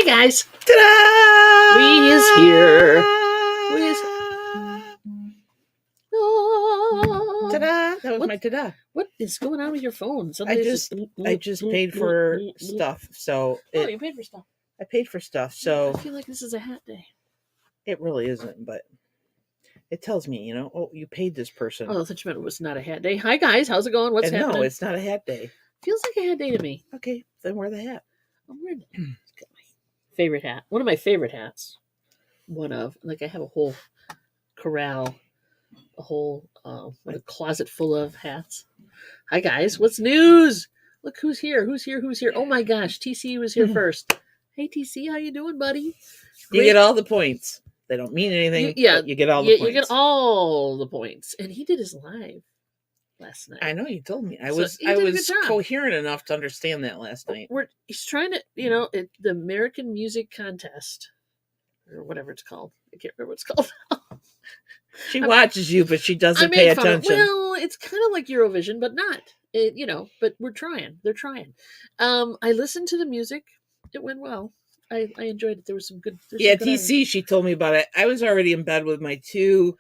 guys. Ta-da! We is here. Ta-da! That was my ta-da. What is going on with your phone? I just paid for stuff, so you paid for stuff. I paid for stuff, so I feel like this is a hat day. it really isn't, but it tells me, oh, you paid this person. Oh, I thought you meant it was not a hat day. Hi guys, how's it going? What's happening? No, it's not a hat day. Feels like a hat day to me. Okay, then wear the hat. I'm wearing it. Got my favorite hat. One of my favorite hats. I have a whole corral, a whole a closet full of hats. Hi guys, what's news? Look who's here. Who's here? Oh my gosh, TC was here first. Hey TC, how you doing, buddy? You get all the points. They don't mean anything. You get all the points. You get all the points. And he did his live last night. I know, you told me. I was coherent enough to understand that last night. He's trying to, the American Music Contest or whatever it's called. I can't remember what it's called. She watches you, but she doesn't pay attention. Well, it's kind of like Eurovision, but not. But we're trying. They're trying. I listened to the music. It went well. I enjoyed it. There was some good. TC, she told me about it. I was already in bed with my two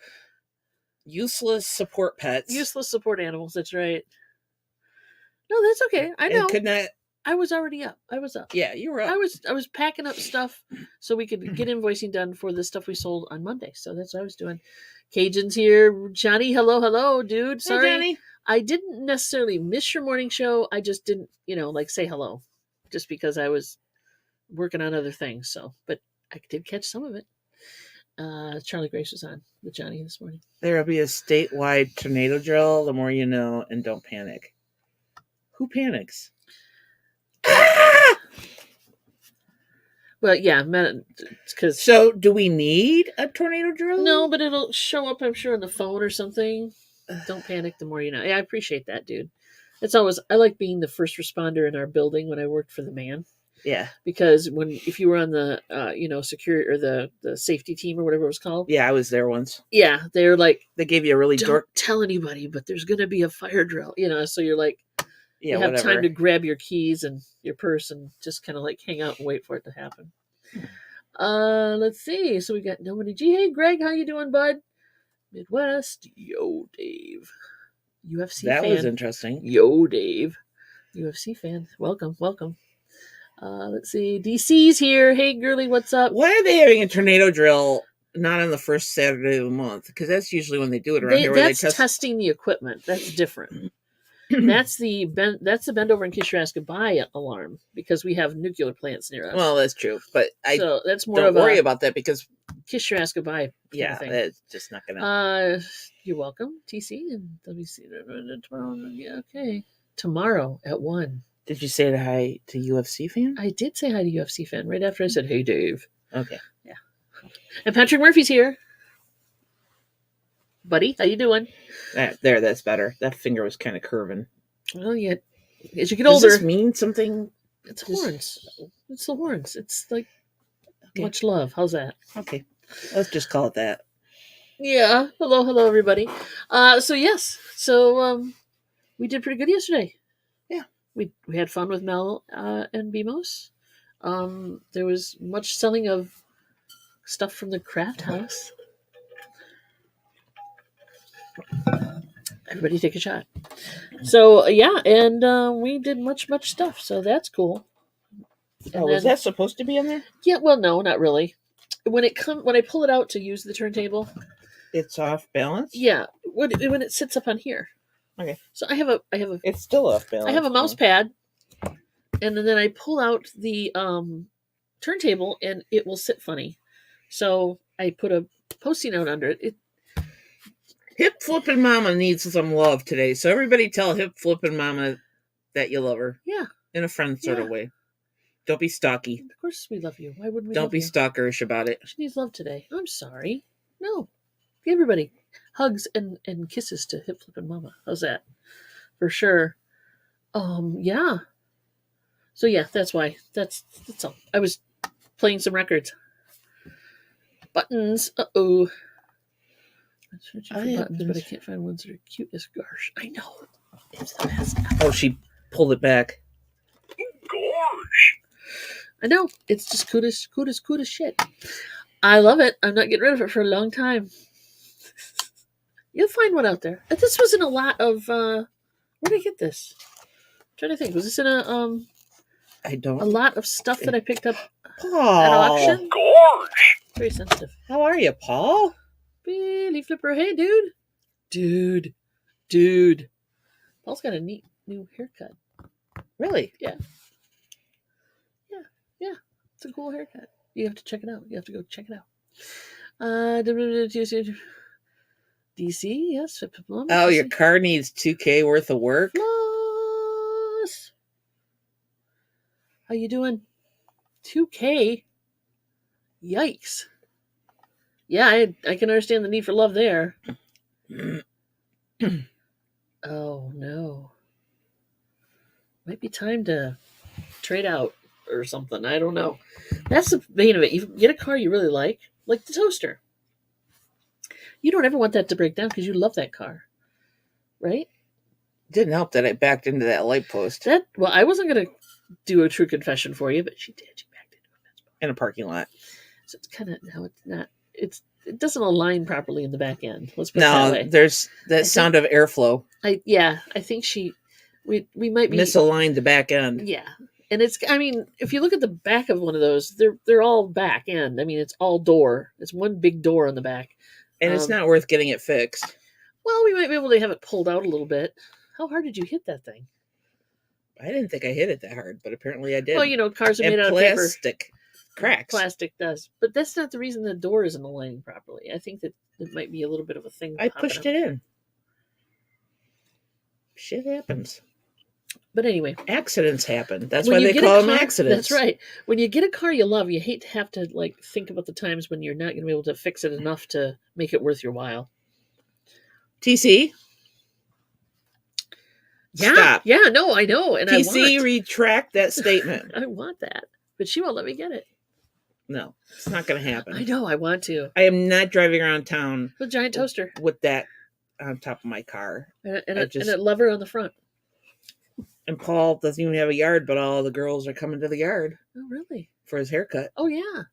useless support pets. Useless support animals. That's right. No, that's okay. I know. I was already up. I was up. Yeah, you were up. I was packing up stuff so we could get invoicing done for the stuff we sold on Monday. So that's what I was doing. Cajun's here. Johnny, hello, dude. Sorry. Hey, Johnny. I didn't necessarily miss your morning show. I just didn't, say hello just because I was working on other things. So, but I did catch some of it. Charlie Grace was on with Johnny this morning. There'll be a statewide tornado drill. The more you know, and don't panic. Who panics? Well, yeah, because. So, do we need a tornado drill? No, but it'll show up, I'm sure, on the phone or something. Don't panic. The more you know. Yeah, I appreciate that, dude. I like being the first responder in our building when I worked for the man. Yeah, because if you were on the security or the safety team or whatever it was called. Yeah, I was there once. Yeah, they're like, they gave you a really don't tell anybody, but there's gonna be a fire drill. So you're like, yeah, you have time to grab your keys and your purse and just kind of like hang out and wait for it to happen. Let's see. So we got nobody. Hey, Greg, how you doing, bud? Midwest. Yo, Dave. UFC fan. That was interesting. Yo, Dave. UFC fan. Welcome. Let's see. DC's here. Hey, girly, what's up? Why are they having a tornado drill not on the first Saturday of the month? Because that's usually when they do it around here. That's testing the equipment. That's different. That's the bend over in case you ask goodbye alarm because we have nuclear plants near us. Well, that's true, but so that's more don't worry about that because kiss your ass goodbye. Yeah, that's just not gonna. You're welcome, TC, and let me see tomorrow. Yeah, okay. Tomorrow at 1. Did you say hi to UFC fan? I did say hi to UFC fan right after I said, "Hey, Dave." Okay. Yeah. And Patrick Murphy's here. Buddy, how you doing? That's better. That finger was kind of curving. Well, yeah. As you get older, does this mean something? It's horns. It's the horns. It's like much love. How's that? Okay, let's just call it that. Yeah. Hello, everybody. We did pretty good yesterday. Yeah, we had fun with Mel and BMOS. There was much selling of stuff from the craft house. Everybody take a shot. So and we did much stuff. So that's cool. Was that supposed to be in there? Yeah. Well, no, not really. When I pull it out to use the turntable, it's off balance. Yeah. When it sits up on here. Okay. So I have a. It's still off balance. I have a mouse pad, and then I pull out the turntable, and it will sit funny. So I put a Post-it note under it. Hip Flippin' Mama needs some love today. So everybody tell Hip Flippin' Mama that you love her. Yeah. In a friend sort of way. Don't be stalky. Of course we love you. Why wouldn't we Don't be stalkerish about it. She needs love today. I'm sorry. No. Give everybody hugs and kisses to Hip Flippin' Mama. How's that? For sure. Yeah. So yeah, that's why. That's all. I was playing some records. Buttons. Uh-oh. I'm searching for buttons, but I can't find ones that are cute as gosh. I know. It's the best. Oh, she pulled it back. Gosh. I know. It's just cute as shit. I love it. I'm not getting rid of it for a long time. You'll find one out there. This was in a lot of where did I get this? I'm trying to think. Was this in I a don't. lot of stuff that I picked up at Paul. auction? Gorge. Very sensitive. How are you, Paul? Billy Flipper, hey dude. Dude. Paul's got a neat new haircut. Really? Yeah. It's a cool haircut. You have to check it out. You have to go check it out. DC, yes. Oh, your car needs $2K worth of work? Plus. How you doing? 2K? Yikes. Yeah, I can understand the need for love there. Oh, no. Might be time to trade out or something. I don't know. That's the vein of it. You get a car you really like the toaster. You don't ever want that to break down because you love that car, right? Didn't help that I backed into that light post Well, I wasn't going to do a true confession for you, but she did. She backed into a fence post. in a parking lot. So it's kind of, now it's not, it doesn't align properly in the back end. Let's put it that way. There's that sound of airflow. I think we might be misaligned the back end. Yeah. And if you look at the back of one of those, they're all back end. I mean, it's all door. It's one big door on the back. And it's not worth getting it fixed. Well, we might be able to have it pulled out a little bit. How hard did you hit that thing? I didn't think I hit it that hard, but apparently I did. Well, cars are made out of plastic paper. Cracks. Plastic does. But that's not the reason the door isn't aligning properly. I think that it might be a little bit of a thing. I pushed it in. Shit happens. But anyway. Accidents happen. That's why they call them accidents. That's right. When you get a car you love, you hate to have to think about the times when you're not going to be able to fix it enough to make it worth your while. TC? Yeah. Stop. Yeah, no, I know. And TC, retract that statement. I want that. But she won't let me get it. No, it's not going to happen. I know, I want to. I am not driving around town with a giant toaster with that on top of my car. And a lever on the front. And Paul doesn't even have a yard, but all the girls are coming to the yard. Oh, really? For his haircut. Oh, yeah.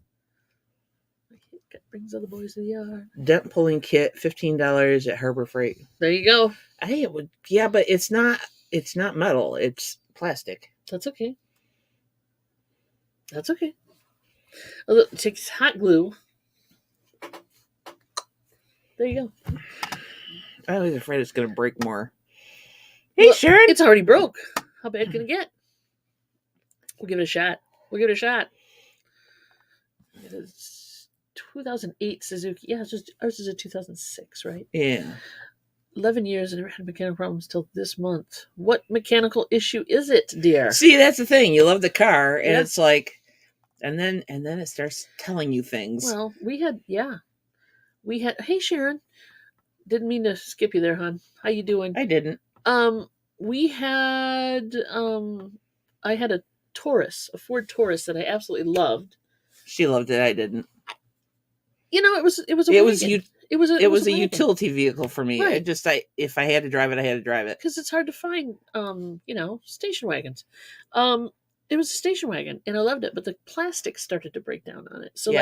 My haircut brings all the boys to the yard. Dent pulling kit, $15 at Harbor Freight. There you go. But it's not metal. It's plastic. That's okay. It takes hot glue. There you go. I was afraid it's going to break more. Hey, Sharon. It's already broke. How bad can it get? We'll give it a shot. It is 2008 Suzuki. Yeah, ours is a 2006, right? Yeah. 11 years and never had mechanical problems till this month. What mechanical issue is it, dear? See, that's the thing. You love the car, and it's like, and then it starts telling you things. Well, we had. Hey, Sharon. Didn't mean to skip you there, hon. How you doing? I didn't. We had. I had a Ford Taurus that I absolutely loved. She loved it. I didn't. It was a utility vehicle for me. Right. If I had to drive it, I had to drive it. Because it's hard to find, station wagons. It was a station wagon, and I loved it, but the plastic started to break down on it. So,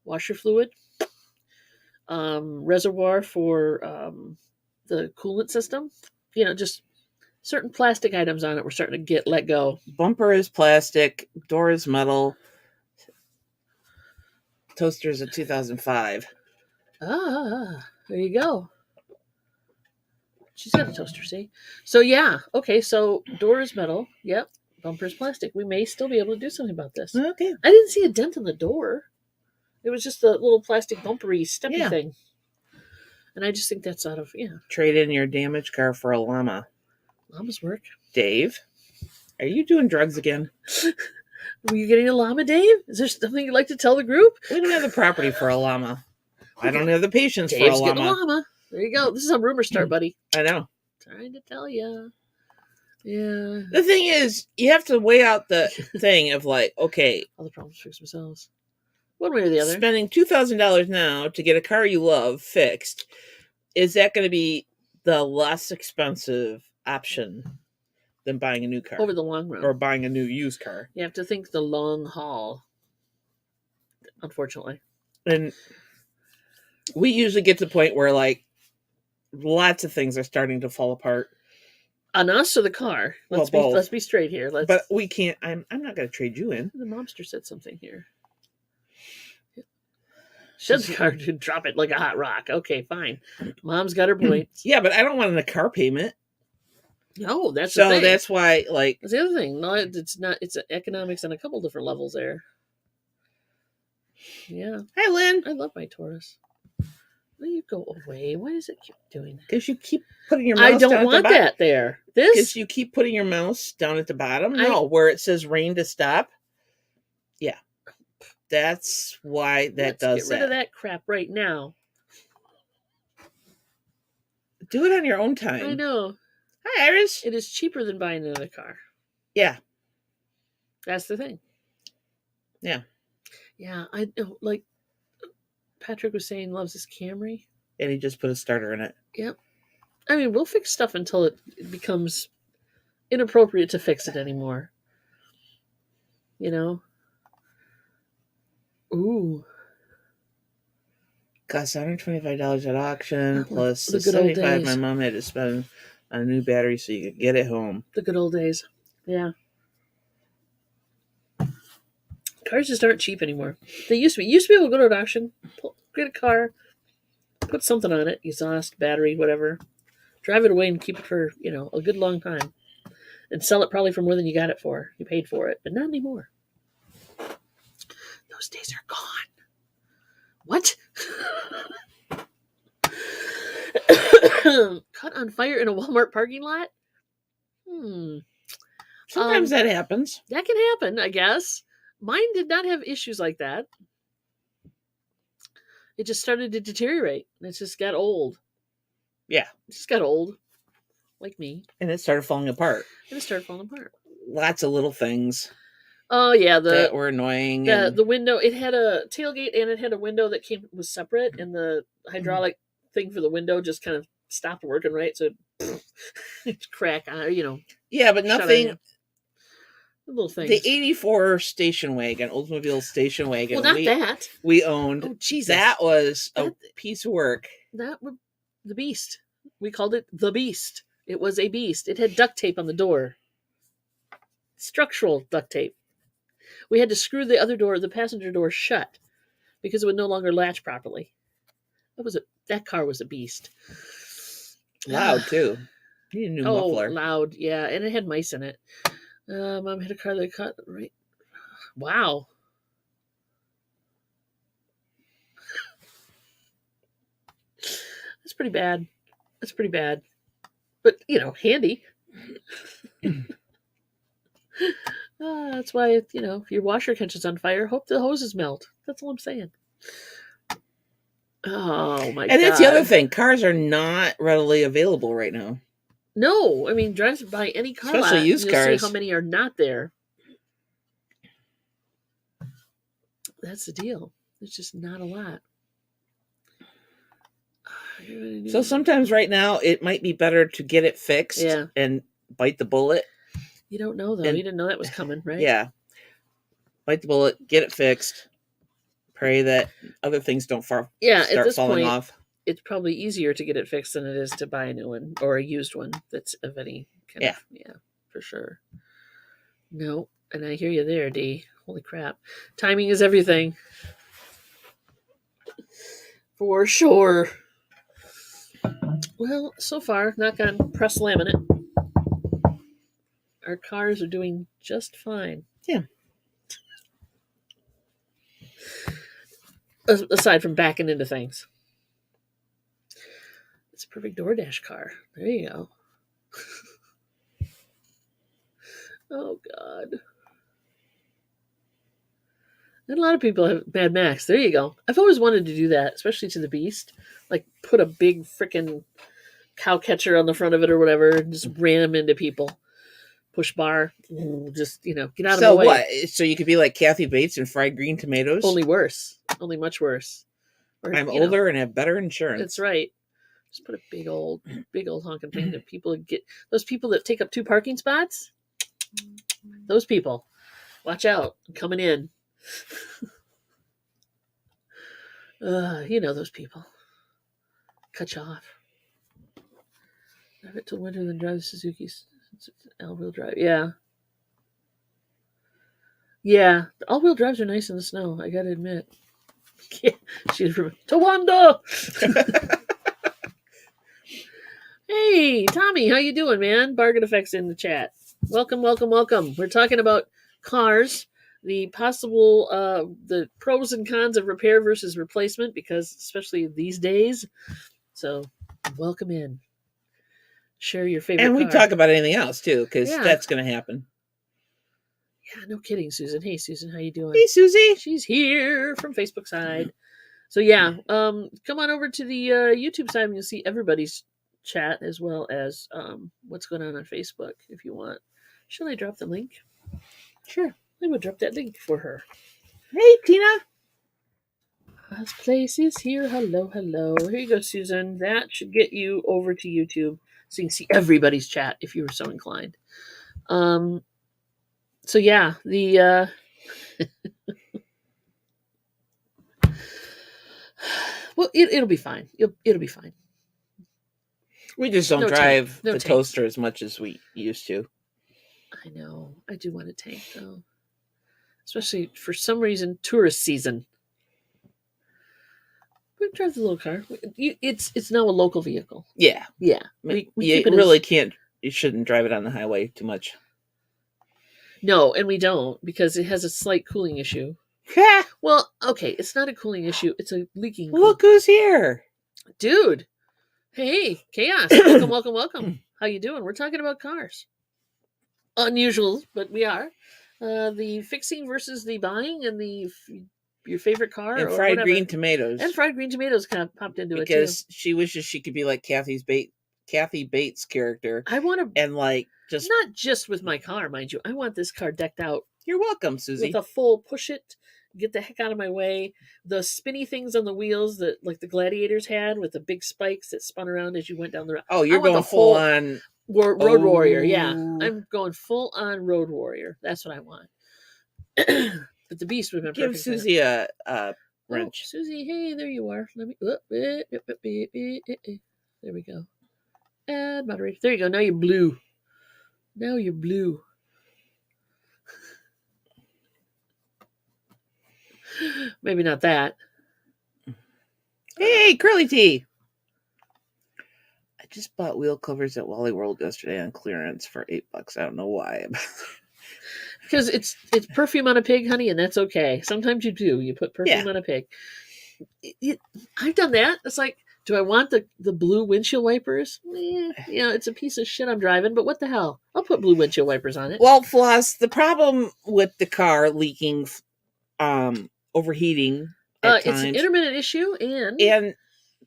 washer fluid, reservoir for the coolant system, just certain plastic items on it were starting to let go. Bumper is plastic, door is metal. Toaster is a 2005. Ah, there you go. She's got a toaster, see? So, yeah. Okay, so door is metal. Yep. Bumper is plastic. We may still be able to do something about this. Okay. I didn't see a dent in the door. It was just a little plastic bumpery steppy thing. And I just think that's out of, Trade in your damaged car for a llama. Llamas work. Dave, are you doing drugs again? Were you getting a llama, Dave? Is there something you'd like to tell the group? We don't have the property for a llama. Okay. I don't have the patience Dave's for a llama. Getting a llama. There you go. This is on Rumor Star, buddy. I know. Trying to tell you. Yeah. The thing is, you have to weigh out the thing of okay. All the problems fix themselves. One way or the other. Spending $2,000 now to get a car you love fixed, is that going to be the less expensive option than buying a new car over the long run. or buying a new used car. You have to think the long haul, unfortunately. And we usually get to the point where like lots of things are starting to fall apart. On us or the car? Let's be straight here. But we can't. I'm not going to trade you in. The MoMster said something here. Shed's car to drop it like a hot rock. Okay, fine. Mom's got her points. Yeah, but I don't want a car payment. No, that's so the thing. That's why, like, that's the other thing. No, it's not. It's economics on a couple different levels there. Yeah. Hi, Lynn. I love my Taurus. Why do you go away? Why does it keep doing that? Because you keep putting your mouse I don't down want at the that there. This because you keep putting your mouse down at the bottom. No, where it says rain to stop. Yeah, that's why that does that. Get rid of that crap right now. Do it on your own time. I know. Hi, Iris. It is cheaper than buying another car. Yeah, that's the thing. Yeah. Yeah, I know. Like Patrick was saying, loves his Camry, and he just put a starter in it. Yep. I mean, we'll fix stuff until it becomes inappropriate to fix it anymore. You know? Ooh. Cost $125 at auction, plus the the good old $75 days. my mom had to spend on a new battery so you could get it home. The good old days. Yeah. Cars just aren't cheap anymore. They used to be. You used to be able to go to an auction, get a car, put something on it, exhaust, battery, whatever, drive it away and keep it for, a good long time. And sell it probably for more than you got it for. You paid for it. But not anymore. Those days are gone. What? Caught on fire in a Walmart parking lot? Sometimes that happens. That can happen, I guess. Mine did not have issues like that. It just started to deteriorate. It just got old. Yeah. It just got old. Like me. And it started falling apart. Lots of little things. Oh, yeah. That were annoying. The window, it had a tailgate and it had a window that was separate. And the hydraulic thing for the window just kind of stopped working, right? So it crack, Yeah, but nothing. Little things. The 84 station wagon, Oldsmobile station wagon. Well, not that. We owned. Oh, Jesus. That was a piece of work. That was the beast. We called it the beast. It was a beast. It had duct tape on the door. Structural duct tape. We had to screw the other door, the passenger door, shut because it would no longer latch properly. That car was a beast. Loud, too. You need a new muffler. Loud, yeah. And it had mice in it. Mom had a car that caught right. Wow. That's pretty bad. But, handy. That's why, if your washer catches on fire, hope the hoses melt. That's all I'm saying. Oh, my God. And that's the other thing. Cars are not readily available right now. No, I mean, drive by any car especially lot, used cars. See how many are not there. That's the deal. It's just not a lot. So sometimes right now it might be better to get it fixed and bite the bullet. You don't know, though. You didn't know that was coming, right? Yeah. Bite the bullet, get it fixed, pray that other things don't start falling off. It's probably easier to get it fixed than it is to buy a new one or a used one that's of any kind of. Yeah, for sure. No, and I hear you there, Dee. Holy crap. Timing is everything. For sure. Well, so far, knock on press laminate, our cars are doing just fine. Yeah. Aside from backing into things. It's a perfect DoorDash car. There you go. Oh, God. And a lot of people have Mad Max. There you go. I've always wanted to do that, especially to the Beast. Like, put a big freaking cow catcher on the front of it or whatever and just ram into people. Push bar. Just, get out of the way. So what? So you could be like Kathy Bates and fried green tomatoes? Only worse. Only much worse. Or, I'm older and have better insurance. That's right. Just put a big old honking thing that people get. Those people that take up 2 parking spots. Those people, watch out, I'm coming in. You know those people. Cut you off. Drive it till winter, then drive the Suzuki's all-wheel drive. Yeah. Yeah, the all-wheel drives are nice in the snow, I gotta admit. Yeah, she's from Tawanda! Hey, Tommy, how you doing, man? Bargain Effects in the chat. Welcome. We're talking about cars, the possible, the pros and cons of repair versus replacement, because especially these days. So, welcome in. Share your favorite And we car. talk about anything else, too, because Yeah. that's going to happen. Yeah, no kidding, Susan. Hey, Susan, how you doing? Hey, Susie. She's here from Facebook side. So, yeah, come on over to the YouTube side and you'll see everybody's chat as well as what's going on Facebook if you want. Shall I drop the link? Sure. I will drop that link for her. Hey, Tina. Last place is here. Hello. Here you go, Susan. That should get you over to YouTube so you can see everybody's chat if you were so inclined. So yeah, the well, it'll be fine. It'll be fine. We just don't drive the toaster as much as we used to. I know. I do want a tank though, especially for some reason tourist season. We drive the little car. It's now a local vehicle. Yeah. Yeah. You really can't. You shouldn't drive it on the highway too much. No, and we don't because it has a slight cooling issue. Well, okay, it's not a cooling issue. It's a leaking. Look who's here. Dude. Hey, Chaos. Welcome. How you doing? We're talking about cars. Unusual, but we are. The fixing versus the buying and your favorite car. And fried green tomatoes. And fried green tomatoes kind of popped into it, too. Because she wishes she could be like Kathy Bates' character. I want to... And like, just... Not just with my car, mind you. I want this car decked out. You're welcome, Susie. With a full push it, get the heck out of my way. The spinny things on the wheels that like the Gladiators had with the big spikes that spun around as you went down the road. Oh, you're going full on... Road Warrior, yeah. I'm going full on Road Warrior. That's what I want. But the Beast would have been perfect. Give Susie a wrench. Oh, Susie, hey, there you are. Let me... There we go. Add moderator. There you go. Now you're blue. Maybe not that. Hey, Curly T. I just bought wheel covers at Wally World yesterday on clearance for $8. I don't know why. Because it's perfume on a pig, honey, and that's okay. Sometimes you do. You put perfume on a pig. I've done that. It's like, do I want the blue windshield wipers? It's a piece of shit I'm driving, but what the hell? I'll put blue windshield wipers on it. Well, Floss, the problem with the car leaking, overheating at times, it's an intermittent issue, and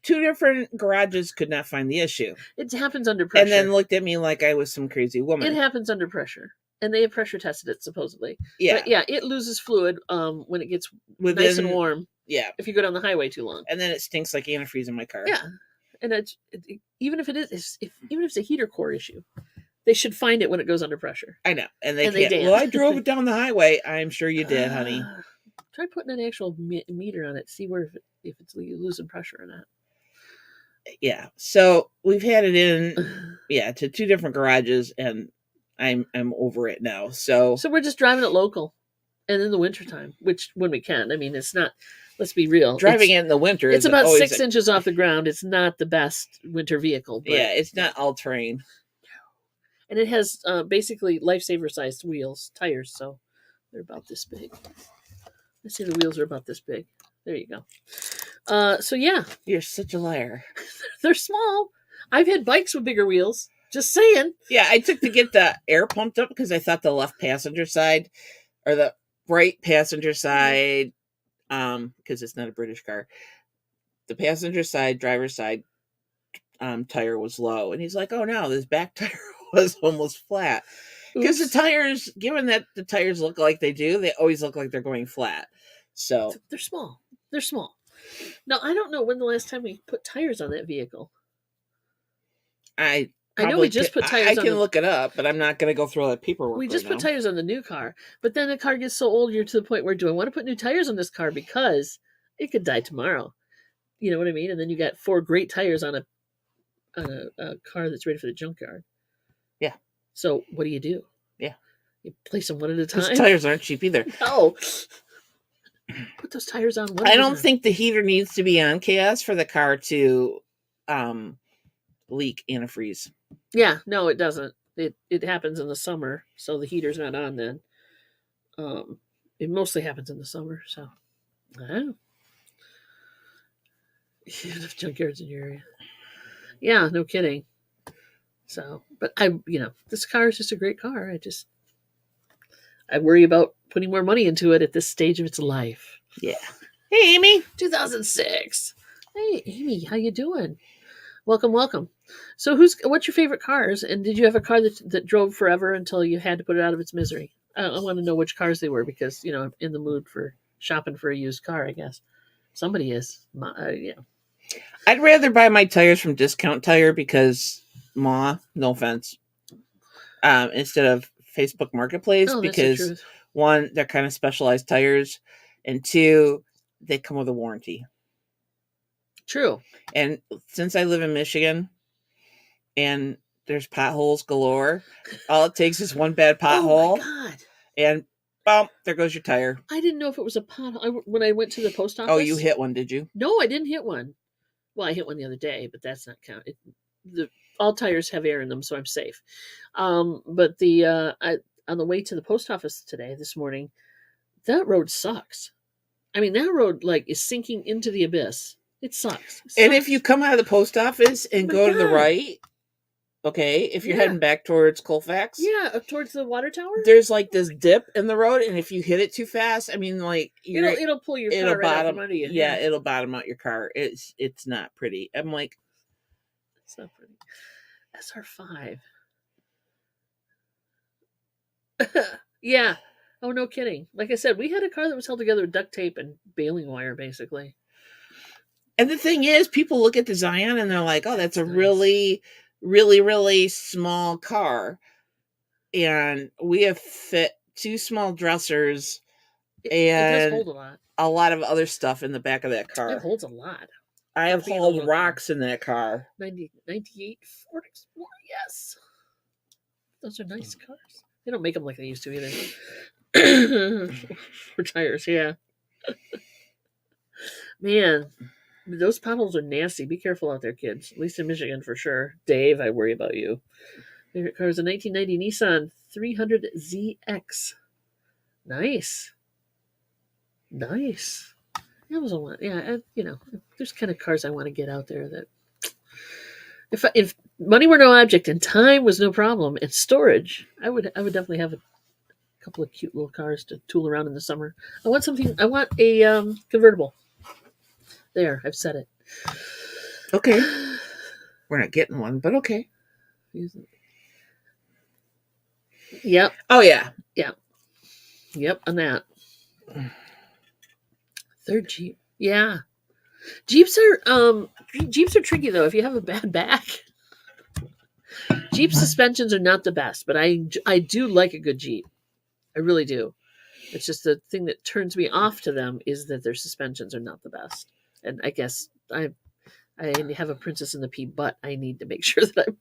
2 different garages could not find the issue. It happens under pressure. And then looked at me like I was some crazy woman. It happens under pressure. And they have pressure tested it, supposedly. Yeah. But yeah, it loses fluid when it gets nice and warm. Yeah. If you go down the highway too long. And then it stinks like antifreeze in my car. Yeah. And even if it's a heater core issue, they should find it when it goes under pressure. I know. And they can't. Well, I drove it down the highway. I'm sure you did, honey. Try putting an actual meter on it. See if it's losing pressure or not. Yeah. So we've had it in, to 2 different garages, and I'm over it now. So we're just driving it local, and in the wintertime, which when we can. I mean, it's not. Let's be real. Driving it in the winter, it's about 6 inches off the ground. It's not the best winter vehicle. But it's not all terrain. And it has basically lifesaver sized tires. So they're about this big. Let's see, the wheels are about this big. There you go. So yeah, you're such a liar. They're small. I've had bikes with bigger wheels. Just saying. Yeah, I took to get the air pumped up because I thought the left passenger side or the right passenger side, because it's not a British car, the passenger side, driver's side tire was low. And he's like, oh no, this back tire was almost flat. Because the tires, given that the tires look like they do, they always look like they're going flat. So they're small. Now, I don't know when the last time we put tires on that vehicle. I I know probably we just can, put tires I on can the. look it up, but I'm not going to go through all that paperwork We right just put now. tires on the new car, but then the car gets so old, you're to the point where do I want to put new tires on this car because it could die tomorrow? You know what I mean? And then you got 4 great tires on a car that's ready for the junkyard. Yeah. So what do you do? Yeah. You place them one at a Because time. tires aren't cheap either. No. Put those tires on one. I at a don't time. think the heater needs to be on chaos for the car to leak antifreeze. Yeah, no, it doesn't. It happens in the summer, so the heater's not on then. It mostly happens in the summer, so I don't know. You have junkyards in your area. Yeah, no kidding. So, but this car is just a great car. I worry about putting more money into it at this stage of its life. Yeah. Hey, Amy. 2006. Hey, Amy, how you doing? Welcome, welcome. So, what's your favorite cars? And did you have a car that drove forever until you had to put it out of its misery? I want to know which cars they were because I'm in the mood for shopping for a used car. I guess somebody is. I'd rather buy my tires from Discount Tire because, no offense, instead of Facebook Marketplace, Oh, that's the because truth. 1, they're kind of specialized tires, and 2, they come with a warranty. True. And since I live in Michigan and there's potholes galore, all it takes is one bad pothole, Oh my God. and boom, there goes your tire. I didn't know if it was a pothole. When I went to the post office. Oh, you hit one, did you? No, I didn't hit one. Well, I hit one the other day, but that's not count. All tires have air in them, so I'm safe. But on the way to the post office this morning, that road sucks. I mean, that road is sinking into the abyss. It sucks. And if you come out of the post office and go to the right, okay, if you're heading back towards Colfax, towards the water tower, there's this dip in the road, and if you hit it too fast, I mean, it'll pull your car right out from under you. Yeah, it'll bottom out your car. It's not pretty. I'm like, it's not pretty. SR5. Yeah. Oh, no kidding. Like I said, we had a car that was held together with duct tape and baling wire, basically. And the thing is, people look at the Zion and they're like, "Oh, that's a really, really, really small car," and we have fit 2 small dressers and it does hold a lot of other stuff in the back of that car. It holds a lot. I have hauled rocks in that car. 98 Ford Explorer, yes. Those are nice cars. They don't make them like they used to either. For tires, yeah. Man, those potholes are nasty. Be careful out there, kids. At least in Michigan, for sure. Dave, I worry about you. Favorite car is a 1990 Nissan 300ZX. Nice. That was a lot. Yeah, there's kind of cars I want to get out there that if money were no object and time was no problem and storage, I would definitely have a couple of cute little cars to tool around in the summer. I want a convertible. There, I've said it. Okay. We're not getting one, but okay. Yep. Oh yeah. Yep, on that. Third Jeep. Yeah. Jeeps are tricky though if you have a bad back. Jeep suspensions are not the best, but I do like a good Jeep. I really do. It's just the thing that turns me off to them is that their suspensions are not the best. And I guess I have a princess in the pea butt. I need to make sure that I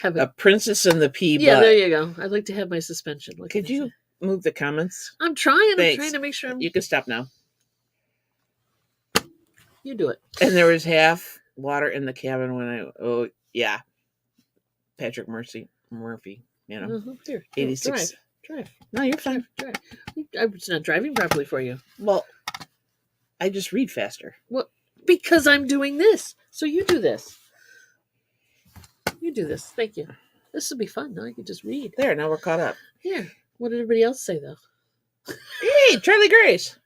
have a princess in the pea butt. Yeah, there you go. I'd like to have my suspension. Could you move the comments? I'm trying. Thanks. I'm trying to make sure You can stop now. You do it. And there was half water in the cabin when Patrick Murphy, Here, 86. Drive. No, you're fine. Drive. I was not driving properly for you. Well, I just read faster. Well, because I'm doing this. So you do this. You do this. Thank you. This will be fun. Now I can just read. There, now we're caught up. Here. What did everybody else say, though? Hey, Charlie Grace.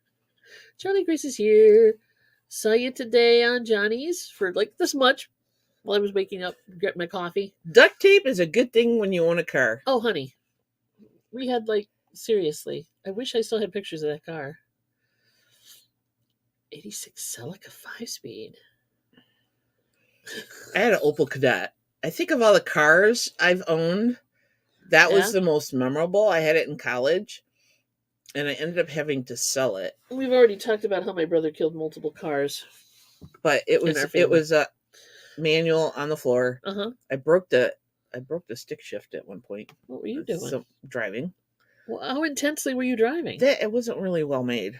Charlie Grace is here. Saw you today on Johnny's for this much while I was waking up, getting my coffee. Duct tape is a good thing when you own a car. Oh, honey. We had, seriously. I wish I still had pictures of that car. 86 Celica 5-speed. I had an Opel Kadett. I think of all the cars I've owned, that was Yeah. the most memorable. I had it in college, and I ended up having to sell it. We've already talked about how my brother killed multiple cars But it in our was family. a manual on the floor. Uh-huh. I broke the stick shift at one point. What were you doing? So driving. Well, how intensely were you driving? It wasn't really well made.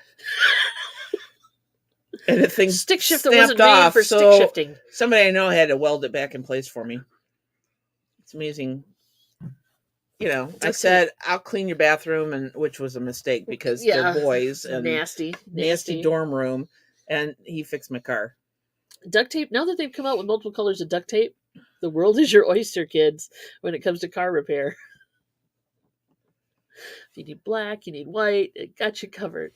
And the thing Stick shift that snapped wasn't made off, for so stick shifting. somebody I know had to weld it back in place for me. It's amazing. You know, I said, I'll clean your bathroom, and which was a mistake because they're boys and nasty dorm room, and he fixed my car. Duct tape, now that they've come out with multiple colors of duct tape, the world is your oyster, kids, when it comes to car repair. If you need black, you need white, it got you covered.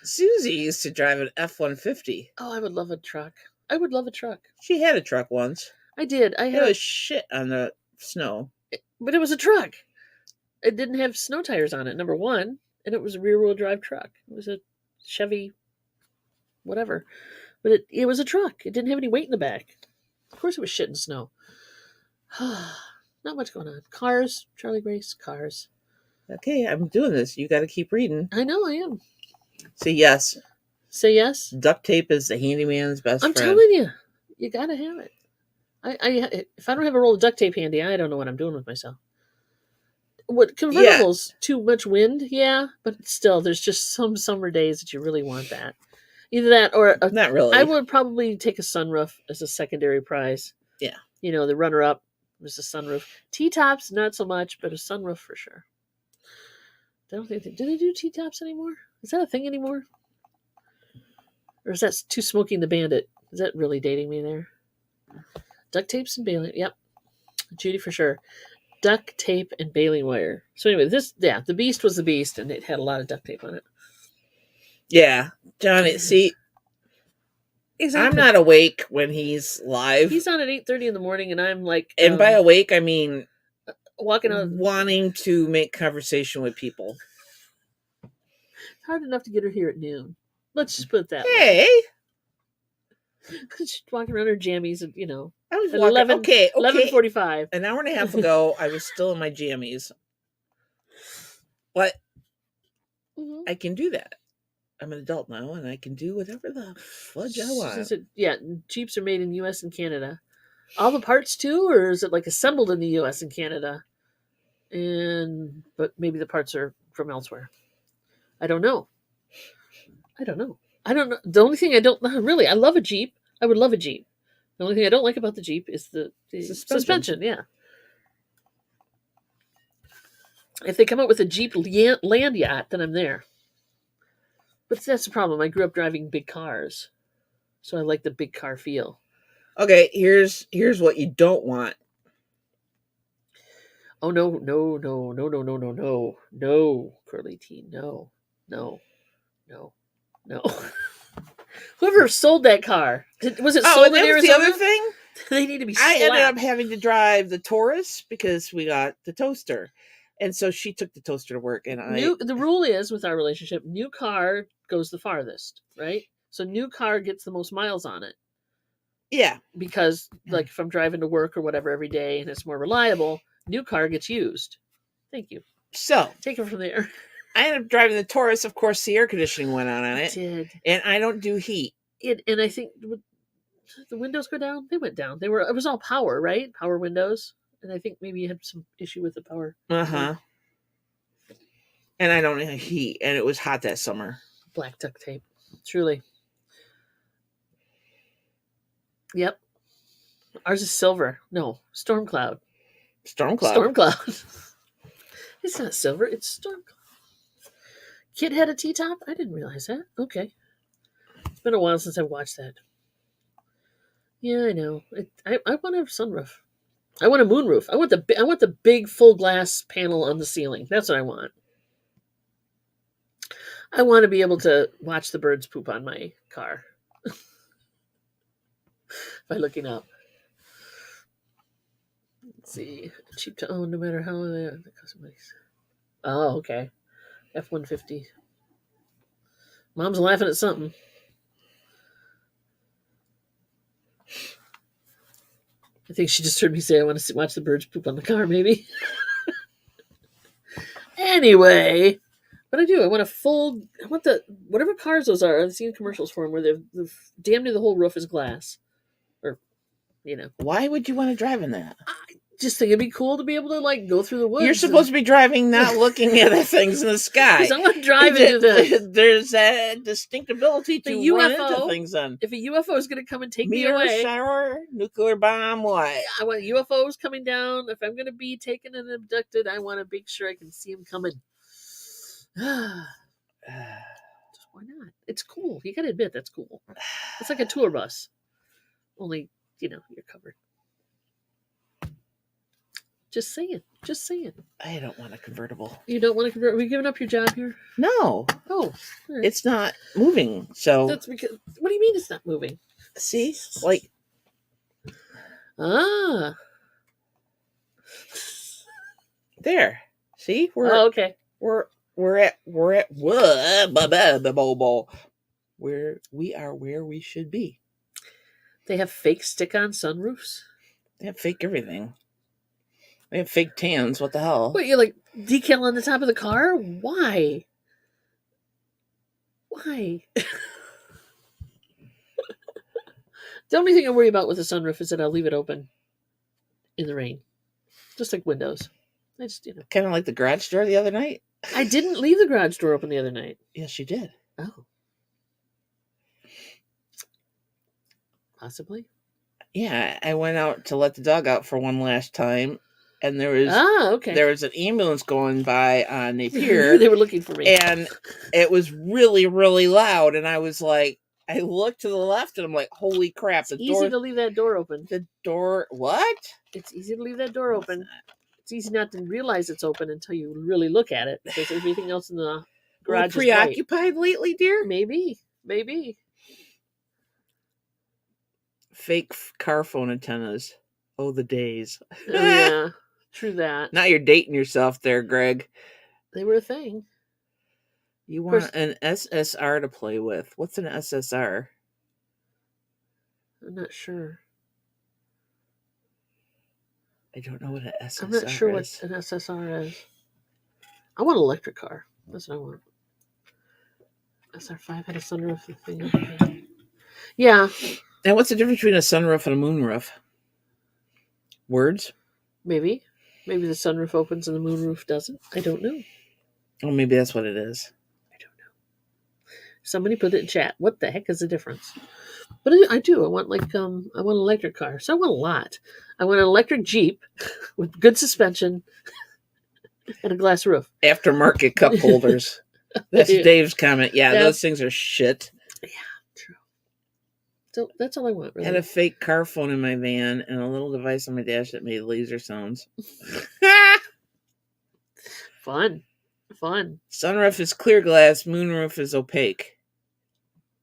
Susie used to drive an F-150. Oh, I would love a truck. I would love a truck. She had a truck once. I did. It was shit on the snow. But it was a truck. It didn't have snow tires on it, number one, and it was a rear-wheel drive truck. It was a Chevy whatever. But it was a truck. It didn't have any weight in the back. Of course it was shit in snow. Not much going on. Cars, Charlie Grace, cars. Okay, I'm doing this. You got to keep reading. I know I am. Say yes. Say yes. Duct tape is the handyman's best friend. I'm telling you, you gotta have it. If I don't have a roll of duct tape handy, I don't know what I'm doing with myself. What convertibles? Too much wind, yeah, but still, there's just some summer days that you really want that. Either that or not really. I would probably take a sunroof as a secondary prize. Yeah, you know, the runner-up was a sunroof. T-tops, not so much, but a sunroof for sure. I don't think do they do T-tops anymore? Is that a thing anymore? Or is that too Smoking the Bandit? Is that really dating me there? Duct tapes and baling. Yep. Judy for sure. Duct tape and baling wire. So anyway, the beast was the beast, and it had a lot of duct tape on it. Yeah. Johnny, see, exactly. I'm not awake when he's live. He's on at 8:30 in the morning, and I'm like... And by awake, I mean... walking on... wanting to make conversation with people. It's hard enough to get her here at noon. Let's just put it that way. She's walking around her jammies, and, you know... I was walking, 11:45. An hour and a half ago, I was still in my jammies. But I can do that. I'm an adult now, and I can do whatever the fudge I want. Yeah, Jeeps are made in U.S. and Canada. All the parts too, or is it like assembled in the U.S. and Canada? But maybe the parts are from elsewhere. I don't know. The only thing I don't really, I love a Jeep. I would love a Jeep. The only thing I don't like about the Jeep is the suspension. Yeah. If they come out with a Jeep land yacht, then I'm there. But that's the problem. I grew up driving big cars, so I like the big car feel. Okay, here's what you don't want. Oh no, Curly T, no. Whoever sold that car, was it sold in Arizona? The other thing? They need to be slapped. I ended up having to drive the Taurus because we got the toaster. And so she took the toaster to work, and the rule is with our relationship, new car goes the farthest, right? So new car gets the most miles on it. Yeah. Because, like, if I'm driving to work or whatever every day and it's more reliable, new car gets used. Thank you. So take it from there. I ended up driving the Taurus. Of course, the air conditioning went on it. It did. And I don't do heat. And I think the windows go down. They went down. It was all power, right? Power windows. And I think maybe you had some issue with the power. Uh-huh. And I don't have heat. And it was hot that summer. Black duct tape. Truly. Yep. Ours is silver. No, storm cloud. Storm cloud. It's not silver. It's storm cloud. Kid had a T-top? I didn't realize that. Okay. It's been a while since I watched that. Yeah, I know. I want a sunroof. I want a moonroof. I want the big full glass panel on the ceiling. That's what I want. I want to be able to watch the birds poop on my car by looking up. Let's see. Cheap to own, no matter how they are. Oh, okay. F-150. Mom's laughing at something. I think she just heard me say I want to watch the birds poop on the car, maybe. Anyway, but I do. I want the whatever cars those are. I've seen commercials for them where the damn near the whole roof is glass, or Why would you want to drive in that? I just think it'd be cool to be able to like go through the woods. You're supposed to be driving, not looking at the things in the sky. Because I'm going to drive into the. There's a distinct ability to The run UFO, into things on. If a UFO is going to come and take me Meteor away, shower, nuclear bomb, what? I want UFOs coming down. If I'm going to be taken and abducted, I want to make sure I can see them coming. Why not? It's cool. You got to admit that's cool. It's like a tour bus, only you're covered. Just saying. Just saying. I don't want a convertible. You don't want to convert? Are we giving up your job here? No. Oh, right. It's not moving. So That's because. What do you mean it's not moving? see, like there. See, okay. We're at where we should be. They have fake stick-on sunroofs. They have fake everything. They have fake tans. What the hell? What, you're like decal on the top of the car? Why? Why? The only thing I worry about with a sunroof is that I'll leave it open in the rain. Just like windows. I just, kind of like the garage door the other night. I didn't leave the garage door open the other night. Yes, you did. Oh. Possibly. Yeah, I went out to let the dog out for one last time, and there was okay. There was an ambulance going by on Napier. They were looking for me, and it was really, really loud. And I was like, I looked to the left, and I'm like, "Holy crap!" It's easy to leave that door open. The door, what? It's easy to leave that door open. It's easy not to realize it's open until you really look at it, because everything else in the garage is preoccupied lately, dear. Maybe. Fake car phone antennas. Oh, the days. Oh, yeah, true that. Now you're dating yourself there, Greg. They were a thing. You want an SSR to play with. What's an SSR? I'm not sure. I don't know what an SSR is. I'm not sure what an SSR is. I want an electric car. That's what I want. SR5 had a sunroof thing. Yeah. And what's the difference between a sunroof and a moonroof? Words? Maybe. Maybe the sunroof opens and the moonroof doesn't. I don't know. Oh, maybe that's what it is. I don't know. Somebody put it in chat. What the heck is the difference? But I do. I want I want an electric car. So I want a lot. I want an electric Jeep with good suspension and a glass roof. Aftermarket cup holders. That's Dave's comment. Yeah, those things are shit. Yeah, true. So that's all I want, really. I had a fake car phone in my van and a little device on my dash that made laser sounds. Fun. Sunroof is clear glass. Moonroof is opaque.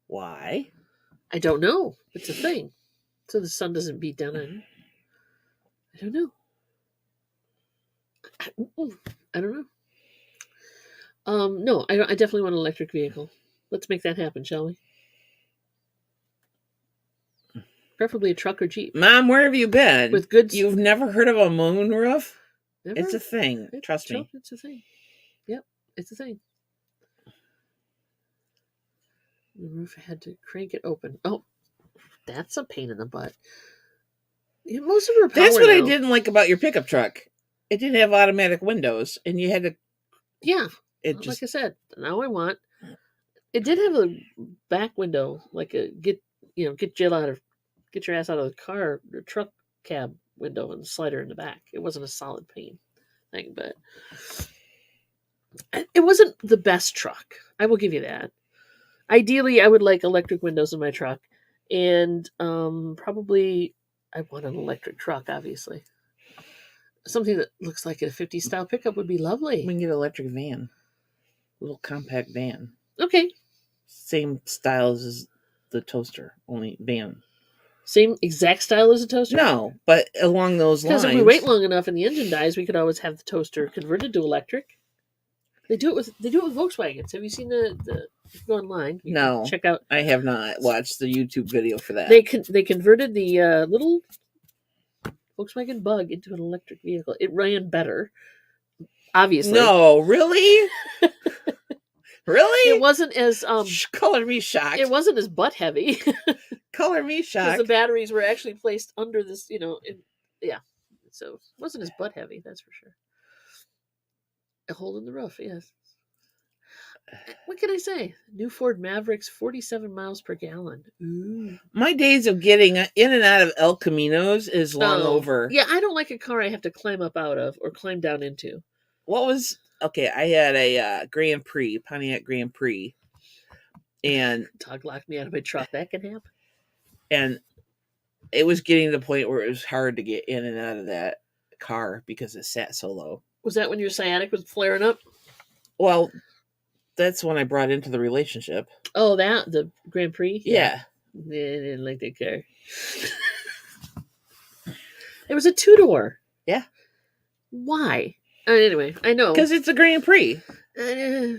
Why? I don't know. It's a thing. So the sun doesn't beat down on you. I don't know. No, I definitely want an electric vehicle. Let's make that happen, shall we? Preferably a truck or Jeep. Mom, where have you been? With good. You've never heard of a moonroof? Never? It's a thing. Trust me. It's a thing. Yep, it's a thing. The roof had to crank it open. Oh, that's a pain in the butt. Most of them are power. That's what now. I didn't like about your pickup truck. It didn't have automatic windows, and you had to. Yeah, like I said. Now I want. It did have a back window, like a get your ass out of the car or truck cab window and slider in the back. It wasn't a solid pane thing, but it wasn't the best truck. I will give you that. Ideally, I would like electric windows in my truck, and probably I want an electric truck, obviously. Something that looks like a 50s style pickup would be lovely. We can get an electric van. A little compact van. Okay. Same style as the toaster, only van. Same exact style as a toaster? No, but along those lines. Because if we wait long enough and the engine dies, we could always have the toaster converted to electric. They do it with Volkswagens. Have you seen the if you go online? No, check out. I have not watched the YouTube video for that. They converted the little Volkswagen Bug into an electric vehicle. It ran better, obviously. No, really? Really? It wasn't as Color me shocked. it wasn't as butt heavy Color me because shocked. the batteries were actually placed under this, yeah. So it wasn't as butt heavy, that's for sure. A hole in the roof, yes. What can I say? New Ford Mavericks, 47 miles per gallon. Ooh. My days of getting in and out of El Caminos is long Oh, over. Yeah, I don't like a car I have to climb up out of or climb down into. Okay, I had a Grand Prix, Pontiac Grand Prix. And Dog locked me out of my truck. That can happen. And it was getting to the point where it was hard to get in and out of that car because it sat so low. Was that when your sciatic was flaring up? Well, that's when I brought into the relationship. Oh, the Grand Prix? Yeah. I didn't like that car. It was a 2-door. Yeah. Why? Anyway, I know. Because it's a Grand Prix. Yeah.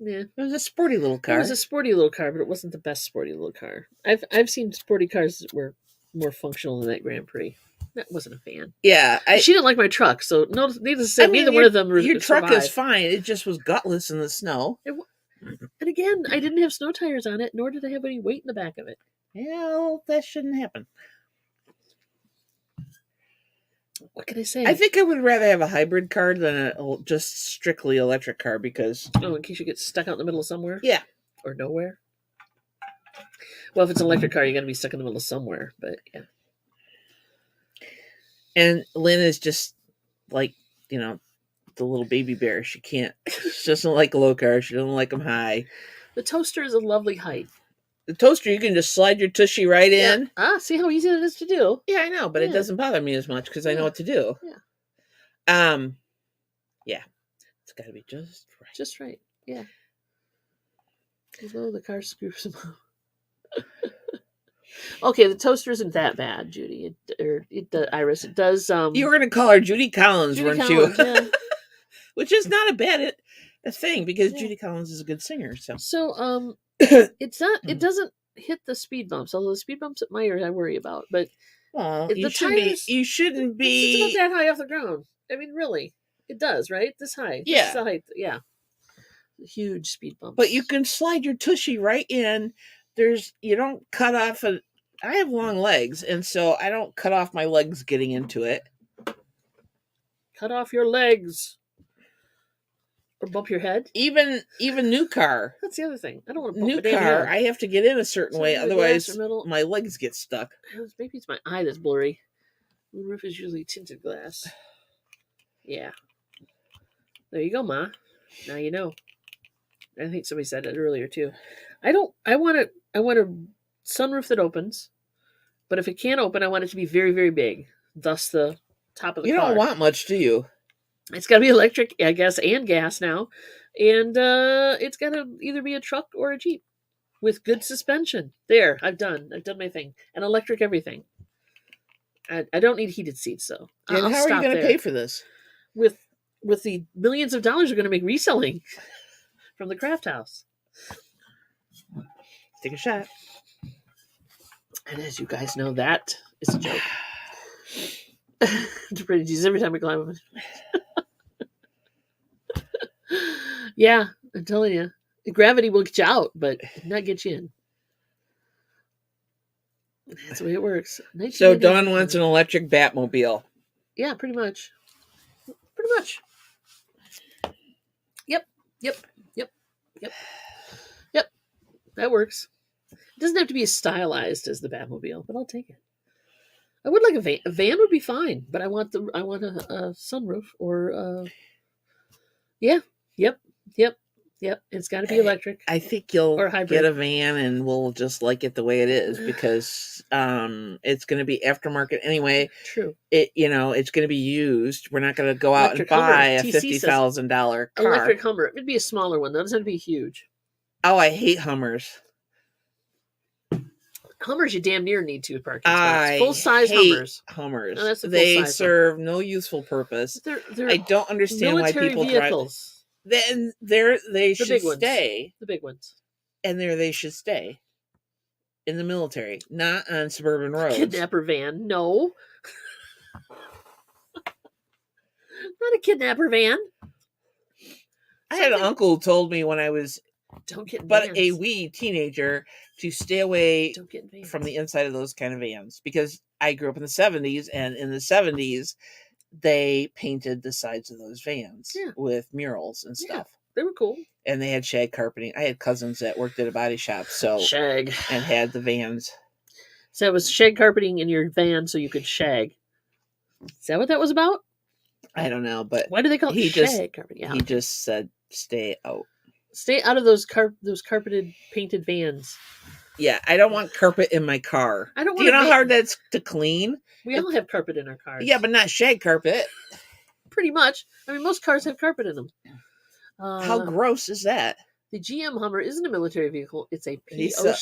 It was a sporty little car. It was a sporty little car, but it wasn't the best sporty little car. I've seen sporty cars that were more functional than that Grand Prix. That wasn't a fan. Yeah. She didn't like my truck, so no, needless to say, neither one of them your truck survived. is fine. It just was gutless in the snow. And again, I didn't have snow tires on it, nor did I have any weight in the back of it. Well, that shouldn't happen. What can I say? I think I would rather have a hybrid car than a just strictly electric car because... Oh, in case you get stuck out in the middle of somewhere? Yeah. Or nowhere? Well, if it's an electric car, you're going to be stuck in the middle of somewhere, but yeah. And Lynn is just like, the little baby bear. She doesn't like low cars. She doesn't like them high. The toaster is a lovely height. The toaster, you can just slide your tushy right in. See how easy it is to do. Yeah, I know, but it doesn't bother me as much because I know what to do. Yeah. Yeah. It's got to be just right. Just right. Yeah. Although the car screws them up. Okay, the toaster isn't that bad, Judy. Iris. It does. You were going to call her Judy Collins, weren't you? Yeah. Which is not a bad thing because Judy Collins is a good singer. So it's not. It doesn't hit the speed bumps. Although the speed bumps at Meyer, I worry about. But you shouldn't be. It's not that high off the ground. I mean, really, it does, right? This high. Yeah. This is the height. Yeah. Huge speed bumps. But you can slide your tushy right in. You don't cut off I have long legs, and so I don't cut off my legs getting into it. Cut off your legs. Or bump your head. Even new car. That's the other thing. I don't want to bump new my damn car. head. I have to get in a certain way, otherwise middle. My legs get stuck. Maybe it's my eye that's blurry. The roof is usually tinted glass. Yeah. There you go, Ma. Now you know. I think somebody said it earlier too. I want a sunroof that opens, but if it can't open, I want it to be very, very big. Thus the top of the car. You don't want much, do you? It's got to be electric, I guess, and gas now. And it's got to either be a truck or a Jeep with good suspension. There, I've done my thing. And electric everything. I don't need heated seats, though. And how are you going to pay for this? With the millions of dollars we're going to make reselling from the craft house. Take a shot. And as you guys know, that is a joke. It's pretty easy every time we climb up. Yeah, I'm telling you. Gravity will get you out, but not get you in. That's the way it works. So Dawn wants an electric Batmobile. Yeah, pretty much. Pretty much. Yep. That works. It doesn't have to be as stylized as the Batmobile, but I'll take it. I would like a van. A van would be fine, but I want a sunroof or yeah. Yep. It's got to be electric. I think you'll hybrid. Get a van and we'll just like it the way it is because it's going to be aftermarket anyway. True. It's going to be used. We're not going to go out and buy a $50,000 car. Electric Hummer. It'd be a smaller one. That doesn't have to be huge. Oh, I hate Hummers. Hummers, you damn near need two parking spots. Full-size Hummers. No, that's they serve no useful purpose. They're I don't understand why people vehicles. Then they should stay. The big ones. And there they should stay. in the military, not on suburban roads. Kidnapper van. No. Not a kidnapper van. I had an uncle who told me when I was Don't get in but vans. a wee teenager to stay away Don't get in vans. from the inside of those kind of vans, because I grew up in the 70s, and in the 70s they painted the sides of those vans with murals and stuff. They were cool. And they had shag carpeting. I had cousins that worked at a body shop, so shag, and had the vans. So it was shag carpeting in your van so you could shag. Is that what that was about? I don't know, but why do they call it shag carpeting? Yeah, he just said stay out. Stay out of those carpeted, painted vans. Yeah, I don't want carpet in my car. I don't want. Do you know how hard that's to clean? We all have carpet in our cars. Yeah, but not shag carpet. Pretty much. I mean, most cars have carpet in them. How gross is that? The GM Hummer isn't a military vehicle. It's a PO.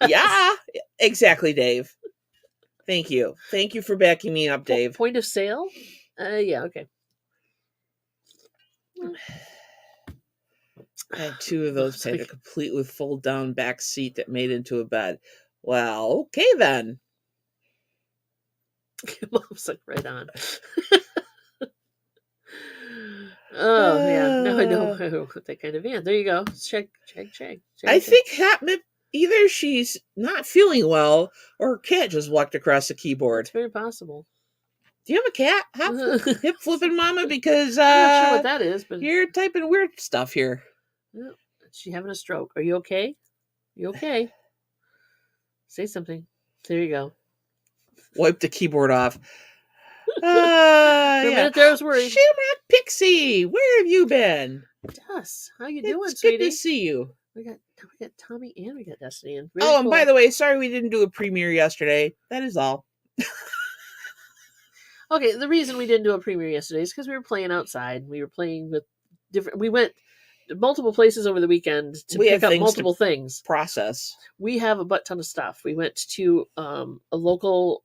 Yeah, exactly, Dave. Thank you. Thank you for backing me up, Dave. Point of sale? Yeah, okay. I had two of those had a complete with fold down back seat that made into a bed. Well, okay then. Mom's like, right on. Oh yeah, now I know that kind of van. There you go. Check. I think either she's not feeling well or her cat just walked across the keyboard. It's very possible. Do you have a cat? Hip flipping mama? Because I'm not sure what that is, but you're typing weird stuff here. Is she having a stroke? Are you okay? You okay? Say something. There you go. Wipe the keyboard off. For a minute there, I was worried. Shamrock Pixie, where have you been? Dust, how you doing, it's sweetie? Good to see you. We got Tommy and we got Destiny in. Oh, and by the way, sorry we didn't do a premiere yesterday. That is all. Okay, the reason we didn't do a premiere yesterday is because we were playing outside. We were playing with different. We went to multiple places over the weekend to pick up multiple things. Process. We have a butt ton of stuff. We went to a local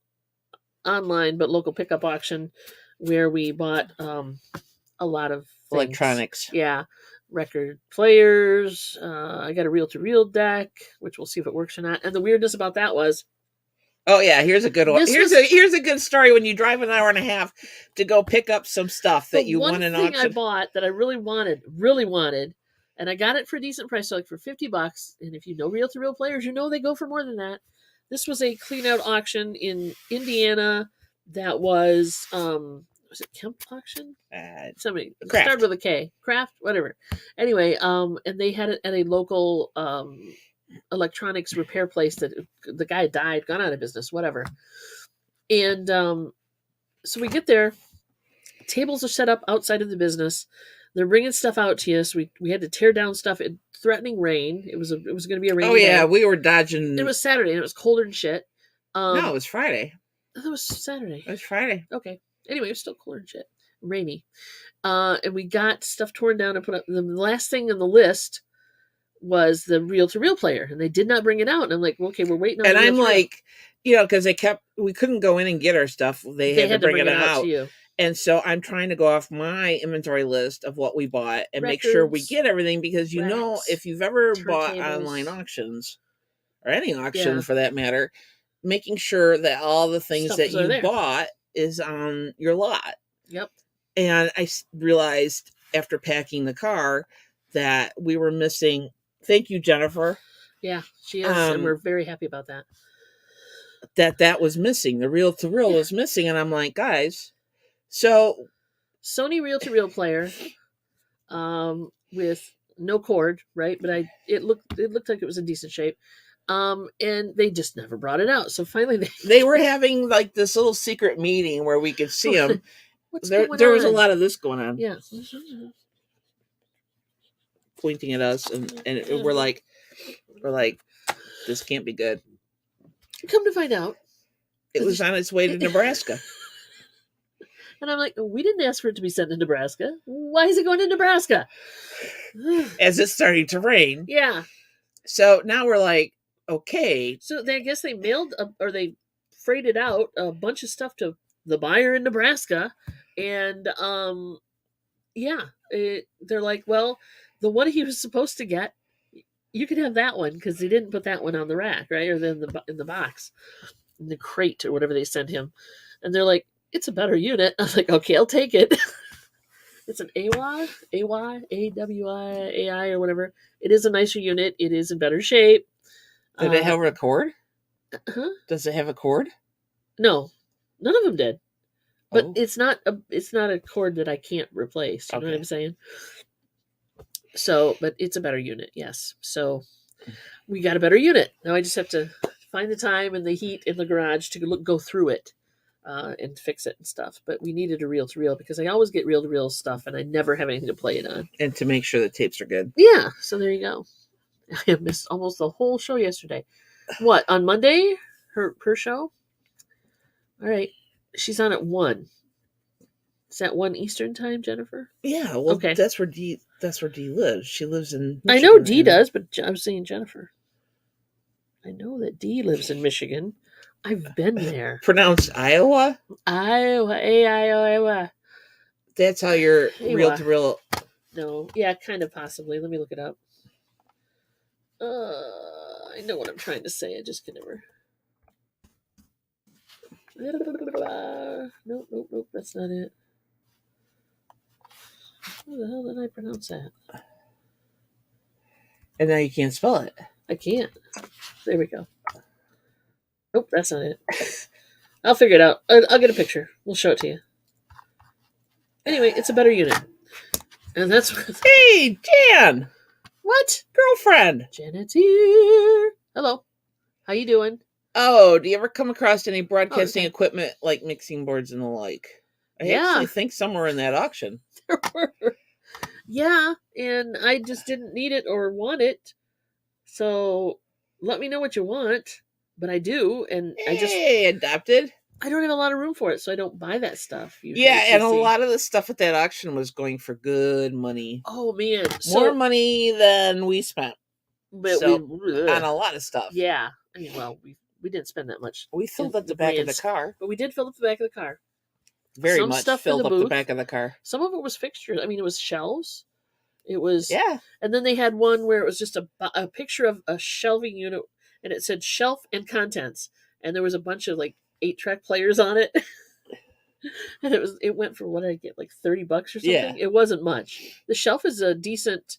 online but local pickup auction where we bought a lot of things. Electronics. Yeah, record players. I got a reel-to-reel deck, which we'll see if it works or not. And the weirdness about that was. Oh yeah, here's a good one. Here's a good story when you drive an hour and a half to go pick up some stuff that you won in auction. One thing I bought that I really wanted, and I got it for a decent price, so like for $50. And if you know reel-to-reel players, you know they go for more than that. This was a clean-out auction in Indiana that was it Kemp auction? Somebody started with a K. Craft, whatever. Anyway, and they had it at a local electronics repair place that the guy died, gone out of business, whatever. And so we get there, tables are set up outside of the business. They're bringing stuff out to us. We had to tear down stuff in threatening rain. It was going to be a rainy day. We were dodging. It was Saturday and it was colder than shit. No, it was Friday. It was Saturday. It was Friday. Okay. Anyway, it was still colder than shit. Rainy. And we got stuff torn down and put up. The last thing on the list was the reel-to-reel player, and they did not bring it out. And I'm like, okay, we're waiting on. And I'm like, because we couldn't go in and get our stuff. They had to bring it out. To you. And so I'm trying to go off my inventory list of what we bought and make sure we get everything, because if you've ever bought online auctions or any auction for that matter, making sure that all the things that you bought is on your lot. Yep. And I realized after packing the car that we were missing. Thank you, Jennifer. Yeah, she is, and we're very happy about that. That was missing. The reel-to-reel was missing, and I'm like, guys, so Sony reel-to-reel player, with no cord, right? But it looked like it was in decent shape, and they just never brought it out. So finally, they were having like this little secret meeting where we could see them. There was a lot of this going on. Yeah. Pointing at us, and we're like, this can't be good. Come to find out, it was on its way to Nebraska. And I'm like, we didn't ask for it to be sent to Nebraska. Why is it going to Nebraska? As it's starting to rain. Yeah. So now we're like, okay. So I guess they mailed or they freighted out a bunch of stuff to the buyer in Nebraska, and they're like, well, the one he was supposed to get you can have that one because they didn't put that one on the rack, right? Or in the box, in the crate or whatever they sent him. And they're like, it's a better unit. I was like, okay, I'll take it. It's an AWI, or whatever. It is a nicer unit. It is in better shape. Did it have a cord? Huh? Does it have a cord? No, none of them did. But Oh. it's not a cord that I can't replace. You know what Okay. I'm saying? So, but it's a better unit, yes. So we got a better unit. Now I just have to find the time and the heat in the garage to go through it and fix it and stuff. But we needed a reel-to-reel because I always get reel-to-reel stuff and I never have anything to play it on. And to make sure the tapes are good. Yeah, so there you go. I missed almost the whole show yesterday. What, on Monday? Her show? All right. She's on at 1. Is that 1 Eastern time, Jennifer? Yeah, well, Okay. that's where Dee lives. She lives in Michigan. I know Dee does, but I'm saying Jennifer. I know that Dee lives in Michigan. I've been there. Pronounced Iowa? Iowa. That's how your Iowa. reel-to-reel... No. Yeah, kind of possibly. Let me look it up. I know what I'm trying to say. I just can never... Nope. That's not it. How the hell did I pronounce that? And now you can't spell it. I can't. There we go. Nope, that's not it. I'll figure it out. I'll get a picture. We'll show it to you. Anyway, it's a better unit. And that's what... Hey, Jan! What? Girlfriend! Janet's here. Hello. How you doing? Oh, do you ever come across any broadcasting equipment like mixing boards and the like? I actually think some were in that auction. There were. Yeah, and I just didn't need it or want it. So let me know what you want. But I do, and Hey, adopted. I don't have a lot of room for it, so I don't buy that stuff. Usually, yeah, and a lot of the stuff at that auction was going for good money. Oh man, more money than we spent. But on a lot of stuff. Yeah, I mean, well, we didn't spend that much. We filled up the back of the car, but we did fill up the back of the car. Very much filled up the back of the car. Some of it was fixtures. I mean, it was shelves. It was yeah, and then they had one where it was just a picture of a shelving unit, and it said shelf and contents, and there was a bunch of like 8-track players on it. And it went for what did I get, like $30 or something? Yeah. It wasn't much. The shelf is a decent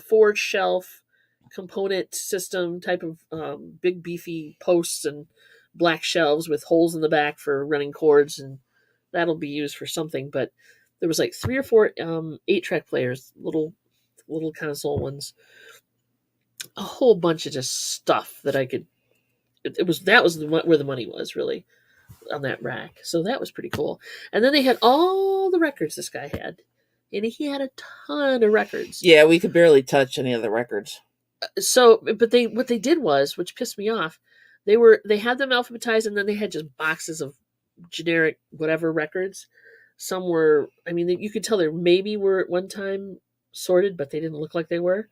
forged shelf component system type of big beefy posts and black shelves with holes in the back for running cords, and that'll be used for something. But there was like 3 or 4 8-track players, little console ones, a whole bunch of just stuff that I could. That was where the money was really, on that rack. So that was pretty cool. And then they had all the records this guy had, and he had a ton of records. Yeah, we could barely touch any of the records. So, but what they did was, which pissed me off, they had them alphabetized, and then they had just boxes of generic whatever records. Some were, I mean, you could tell they maybe were at one time sorted, but they didn't look like they were.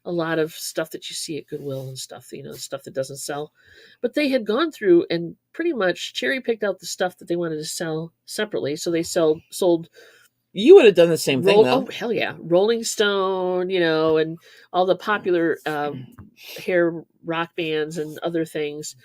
A lot of stuff that you see at Goodwill and stuff, stuff that doesn't sell. But they had gone through and pretty much cherry picked out the stuff that they wanted to sell separately. So they sold. You would have done the same thing, though. Oh, hell yeah. Rolling Stone, and all the popular hair rock bands and other things.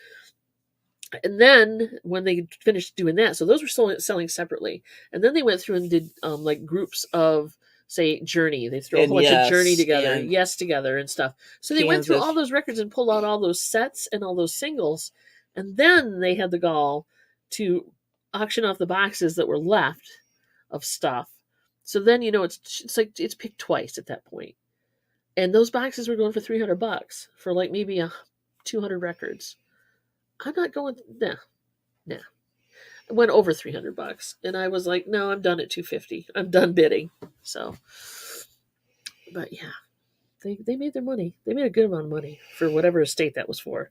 And then when they finished doing that, so those were selling separately. And then they went through and did like groups of, say, Journey. They threw a whole bunch of Journey together, and Yes together and stuff. So they went through all those records and pulled out all those sets and all those singles. And then they had the gall to auction off the boxes that were left of stuff. So then, it's like it's picked twice at that point. And those boxes were going for $300 for like maybe 200 records. I'm not going, nah. It went over $300, and I was like, no, I'm done at $250. I'm done bidding. So, but yeah, they made their money. They made a good amount of money for whatever estate that was for,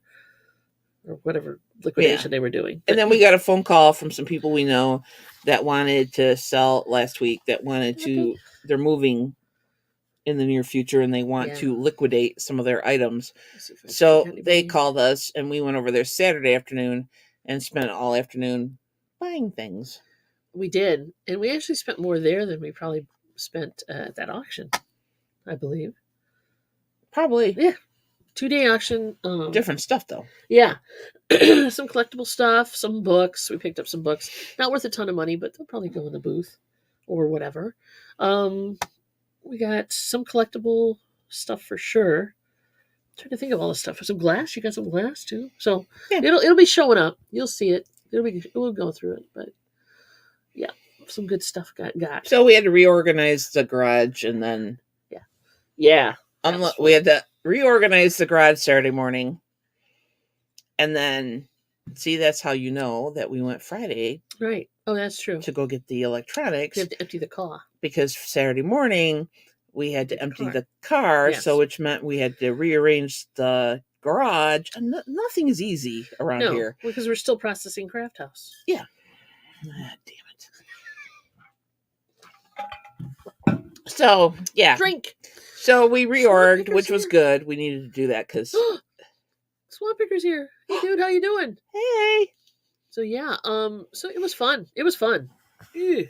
or whatever liquidation they were doing. And then we got a phone call from some people we know that wanted to sell last week. That wanted to. They're moving in the near future, and they want to liquidate some of their items. So they called us, and we went over there Saturday afternoon and spent all afternoon buying things. We did, and we actually spent more there than we probably spent at that auction, I believe. Probably. Yeah. 2-day auction. Different stuff though. Yeah. Some collectible stuff, some books. We picked up some books. Not worth a ton of money, but they'll probably go in the booth or whatever. We got some collectible stuff for sure. I'm trying to think of all the stuff. Some glass. You got some glass too. So Yeah. it'll be showing up. You'll see it. We'll go through it. But yeah, some good stuff got. So we had to reorganize the garage, and then Yeah. we had to reorganize the garage Saturday morning, and then see, that's how you know that we went Friday. Right. Oh, that's true. To go get the electronics. You have to empty the car. Because Saturday morning we had to empty the car, Yes. so which meant we had to rearrange the garage. And nothing is easy around here. Because we're still processing Craft House. Yeah. Ah, damn it. So, yeah. Drink. So we reorged, which was good. We needed to do that because Swamp Picker's here. Hey, dude, how you doing? Hey. So yeah, so it was fun. It was fun. Ew.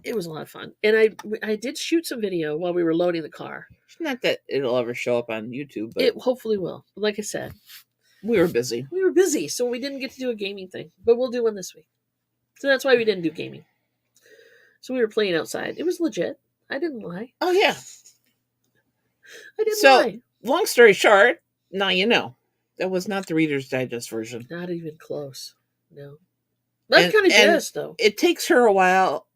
It was a lot of fun, and I did shoot some video while we were loading the car. Not that it'll ever show up on YouTube, but It hopefully will. But like I said, we were busy. We were busy, so we didn't get to do a gaming thing. But we'll do one this week. So that's why we didn't do gaming. So we were playing outside. It was legit. I didn't lie. Oh yeah. I didn't lie. Long story short, now you know. That was not the Reader's Digest version. Not even close. No. That's kind of jealous, though. It takes her a while,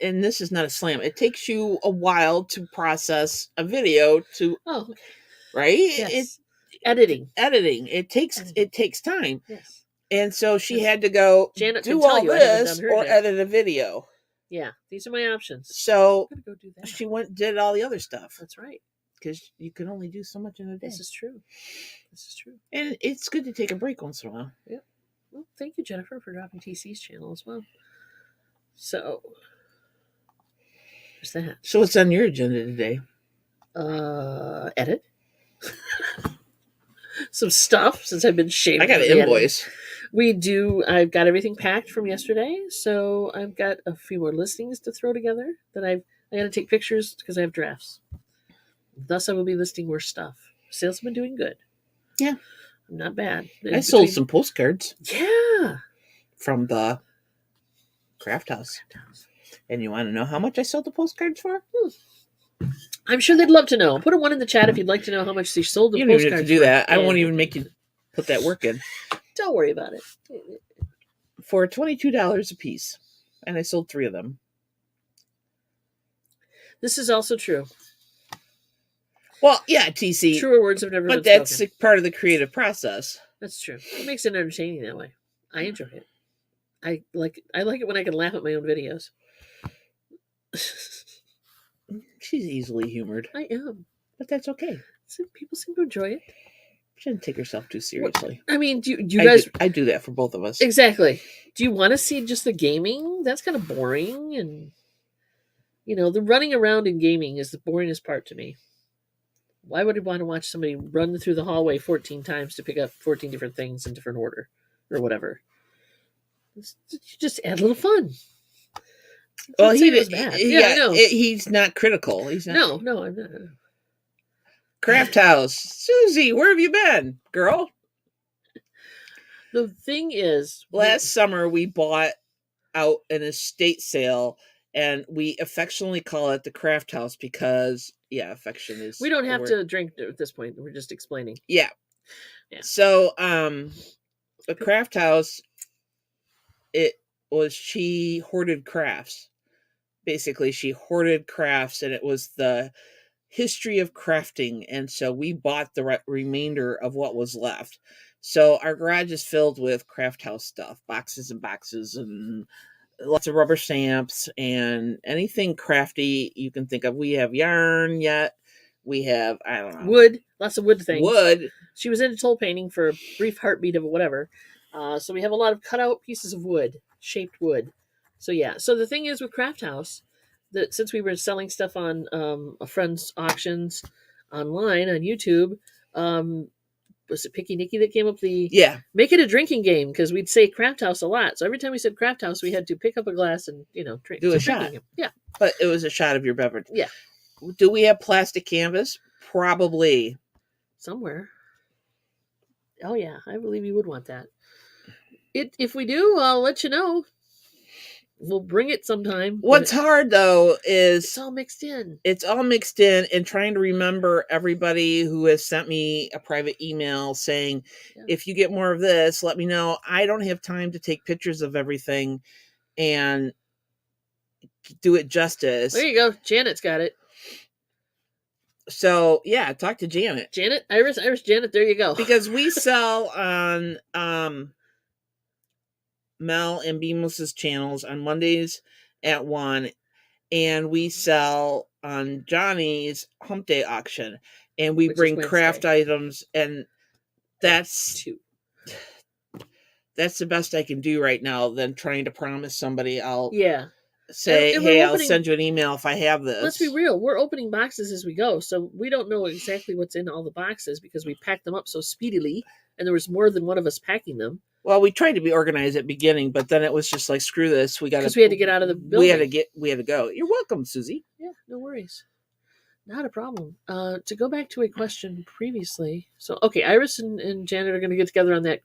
and this is not a slam. It takes you a while to process a video to, right? Yes. Editing. It takes time. Yes. And so she had to go Janet do all this or edit a video. Yeah, these are my options. So I'm gonna go do that. She went and did all the other stuff. That's right. Because you can only do so much in a day. This is true. And it's good to take a break once in a while. Yep. Well, thank you, Jennifer, for dropping TC's channel as well. So, there's that. So what's on your agenda today? Edit. Some stuff, since I've been shaving. I got an invoice. I've got everything packed from yesterday, so I've got a few more listings to throw together that I got to take pictures because I have drafts. Thus, I will be listing more stuff. Sales have been doing good. Yeah. Not bad. I sold some postcards. Yeah. From the Craft House. And you want to know how much I sold the postcards for? I'm sure they'd love to know. Put a 1 in the chat if you'd like to know how much they sold the postcards. You don't even have to do that. I won't even make you put that work in. Don't worry about it. For $22 a piece. And I sold 3 of them. This is also true. Well, yeah, TC. Truer words have never been spoken. But that's part of the creative process. That's true. It makes it entertaining that way. I enjoy it. I like it when I can laugh at my own videos. She's easily humored. I am. But that's okay. People seem to enjoy it. She doesn't take herself too seriously. I mean, do you guys... I do that for both of us. Exactly. Do you want to see just the gaming? That's kind of boring. And, the running around in gaming is the boringest part to me. Why would I want to watch somebody run through the hallway 14 times to pick up 14 different things in different order or whatever? Just add a little fun. Well, I know. He's not critical. He's not. No, I'm not. Craft House. Susie, where have you been, girl? The thing is... Last summer, we bought out an estate sale, and we affectionately call it the Craft House because... Yeah, affection is... We don't have to drink at this point. We're just explaining. Yeah. So, the Craft House, she hoarded crafts. Basically, she hoarded crafts, and it was the history of crafting. And so we bought the remainder of what was left. So our garage is filled with Craft House stuff, boxes and boxes, and lots of rubber stamps and anything crafty you can think of. We have yarn yet. We have, I don't know. Wood. Lots of wood things. Wood. She was into toll painting for a brief heartbeat of whatever. So we have a lot of cut out pieces of wood, shaped wood. So yeah. So the thing is with Craft House, that since we were selling stuff on a friend's auctions online on YouTube, was it Picky Nicky that came up make it a drinking game, because we'd say Craft House a lot. So every time we said Craft House, we had to pick up a glass and drink. Do a shot. Yeah. But it was a shot of your beverage. Yeah. Do we have plastic canvas? Probably. somewhere. Oh yeah, I believe you would want that. If we do, I'll let you know. We'll bring it sometime. What's hard though is it's all mixed in. It's all mixed in, and trying to remember everybody who has sent me a private email saying, if you get more of this, let me know. I don't have time to take pictures of everything and do it justice. There you go. Janet's got it. So yeah, talk to Janet. Janet, Iris, Janet, there you go. Because we sell on Mel and Beamless's channels on Mondays at 1, and we sell on Johnny's Hump Day auction, and we bring craft items, and that's 2. That's the best I can do right now than trying to promise somebody I'll say, and hey, I'll send you an email if I have this. Let's be real. We're opening boxes as we go, so we don't know exactly what's in all the boxes because we packed them up so speedily, and there was more than one of us packing them. Well, we tried to be organized at the beginning, but then it was just like, screw this. We had to get out of the building. We had to go. You're welcome, Susie. Yeah, no worries. Not a problem. To go back to a question previously. So, okay, Iris and Janet are going to get together on that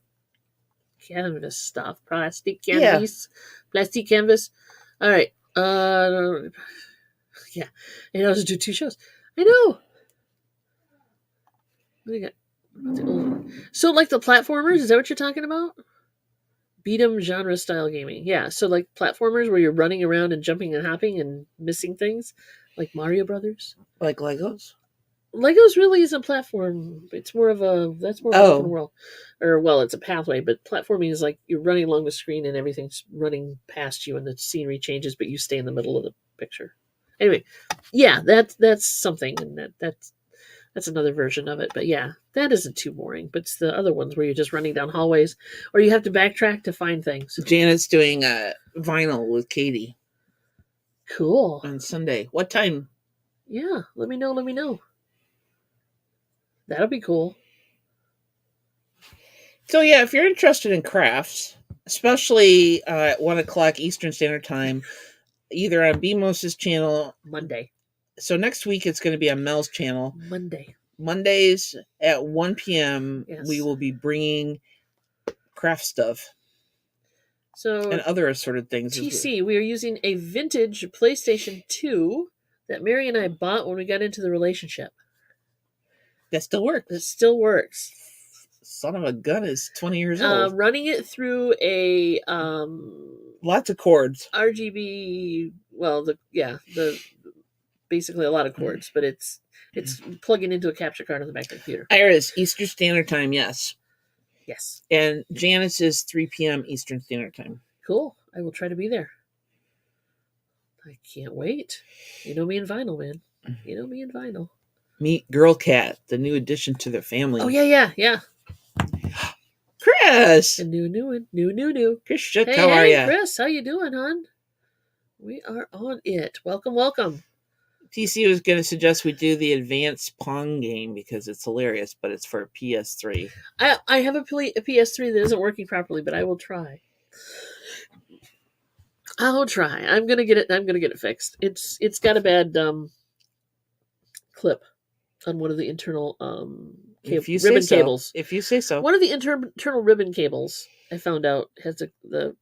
canvas stuff. Plastic canvas. All right. Yeah. And I also do 2 shows. I know. What do you got? So, like the platformers, is that what you're talking about? Beat 'em genre style gaming. Yeah, so like platformers where you're running around and jumping and hopping and missing things, like Mario Brothers. Like Legos? Legos really is a platform. It's more of an open world. Or, well, it's a pathway, but platforming is like you're running along the screen and everything's running past you and the scenery changes, but you stay in the middle of the picture. Anyway, yeah, that's something, and that's another version of it. But yeah, that isn't too boring. But it's the other ones where you're just running down hallways or you have to backtrack to find things. Janet's doing vinyl with Katie. Cool. On Sunday. What time? Yeah, let me know. That'll be cool. So yeah, if you're interested in crafts, especially at 1 o'clock Eastern Standard Time, either on BMOS's channel Monday. So next week it's going to be on Mel's channel. Mondays at 1 p.m. Yes. We will be bringing craft stuff. So and other assorted things. TC, we are using a vintage PlayStation 2 that Mary and I bought when we got into the relationship. That still works. It still works. Son of a gun is 20 years old. Running it through a lots of cords. RGB. Well, basically a lot of cords, but it's plugging into a capture card on the back of the computer. Iris, Eastern Standard Time, yes. Yes. And Janice is 3 p.m. Eastern Standard Time. Cool. I will try to be there. I can't wait. You know me and vinyl, man. You know me and vinyl. Meet Girl Cat, the new addition to their family. Oh, yeah. Chris! A new. Chris Shook, how are you? Chris, how you doing, hon? We are on it. Welcome. TC was going to suggest we do the advanced Pong game because it's hilarious, but it's for PS3. I have a PS3 that isn't working properly, but I will try. I'm gonna get it fixed. It's got a bad clip on one of the internal ribbon cables. If you say so. One of the internal ribbon cables I found out has the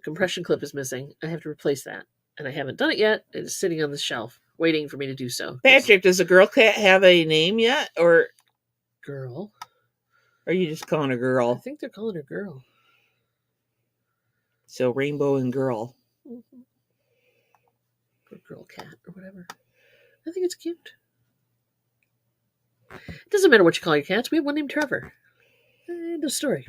compression clip is missing. I have to replace that, and I haven't done it yet. It's sitting on the shelf, waiting for me to do so. Patrick, does the girl cat have a name yet, or girl? Or are you just calling her girl? I think they're calling her girl. So Rainbow and Girl. Mm-hmm. Or Girl Cat or whatever. I think it's cute. It doesn't matter what you call your cats. We have one named Trevor. End of story.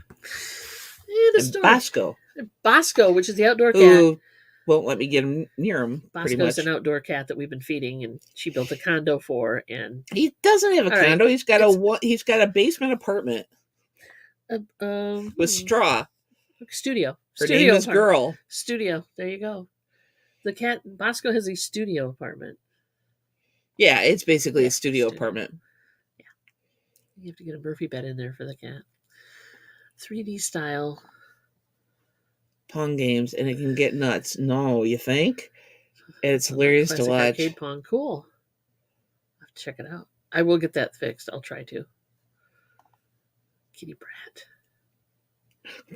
Bosco. Bosco, which is the outdoor cat. Who won't let me get him near him. Bosco's an outdoor cat that we've been feeding, and she built a condo for. And he doesn't have a condo. Right. He's got a basement apartment with straw. Studio. Her name is Girl. Studio. There you go. The cat Bosco has a studio apartment. Yeah, it's basically a studio apartment. Yeah. You have to get a Murphy bed in there for the cat. 3D style Pong games, and it can get nuts. No, you think? And it's hilarious to watch. Arcade Pong. Cool. I'll have to check it out. I will get that fixed. I'll try to. Kitty Brat.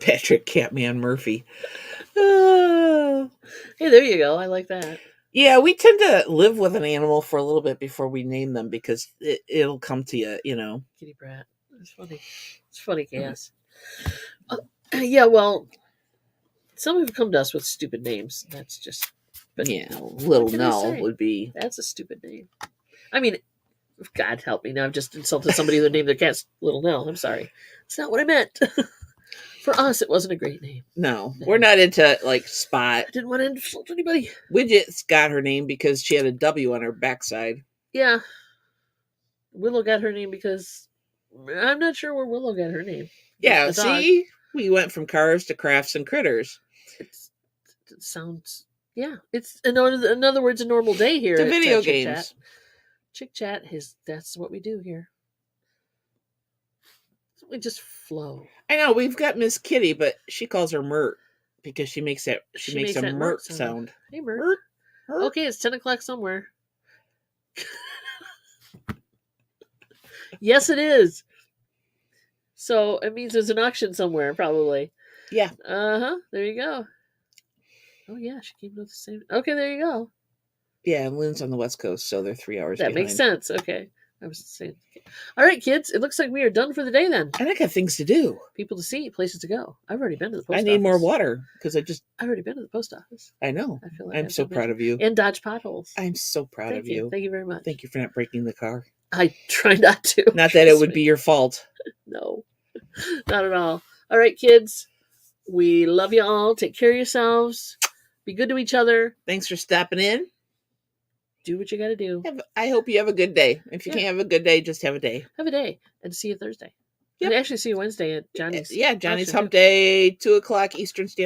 Patrick Catman Murphy. Uh, Hey, there you go. I like that. yeah, we tend to live with an animal for a little bit before we name them because it'll come to you, you know. Kitty Brat. It's funny. It's funny, Cass. Yeah, well, some have come to us with stupid names. That's just. But Yeah, Little can I Nell say? would be. That's a stupid name. I mean, God help me. Now I've just insulted somebody who named their cat Little Nell. I'm sorry. It's not what I meant. For us, it wasn't a great name. No, we're not into like Spot. I didn't want to insult anybody. Widget's got her name because she had a W on her backside. Yeah. Willow got her name because I'm not sure where Willow got her name. Yeah, The dog. see? We went from cars to crafts and critters. It sounds. Yeah. It's, in other words, a normal day here. To at video Chick games. Chat. Chick Chat is, that's what we do here. We just flow. I know, we've got Miss Kitty, but she calls her Mert because she makes that she makes a that Mert sound. Hey, Mert. Mert. Mert. Okay, it's 10 o'clock somewhere. Yes, it is. So it means there's an auction somewhere, probably. Yeah. Uh-huh. There you go. Oh, yeah, she came with the same. Okay, there you go. Yeah, and Lynn's on the West Coast, so they're 3 hours That behind. makes sense. Okay. I was saying. Okay. All right, kids. It looks like we are done for the day then. And I got things to do. People to see, places to go. I've already been to the post I office. need more water because I've already been to the post office. I know. I feel like I'm so proud of you. And dodge potholes. I'm so proud of you. Thank you very much. Thank you for not breaking the car. I try not to. Not that it would be your fault. No, not at all. All right, kids. We love you all. Take care of yourselves. Be good to each other. Thanks for stopping in. Do what you got to do. I hope you have a good day. If you can't have a good day, just have a day. Have a day. And see you Thursday. Yep. And actually see you Wednesday at Johnny's. Yeah, Johnny's auction, Hump Day, 2 o'clock Eastern Standard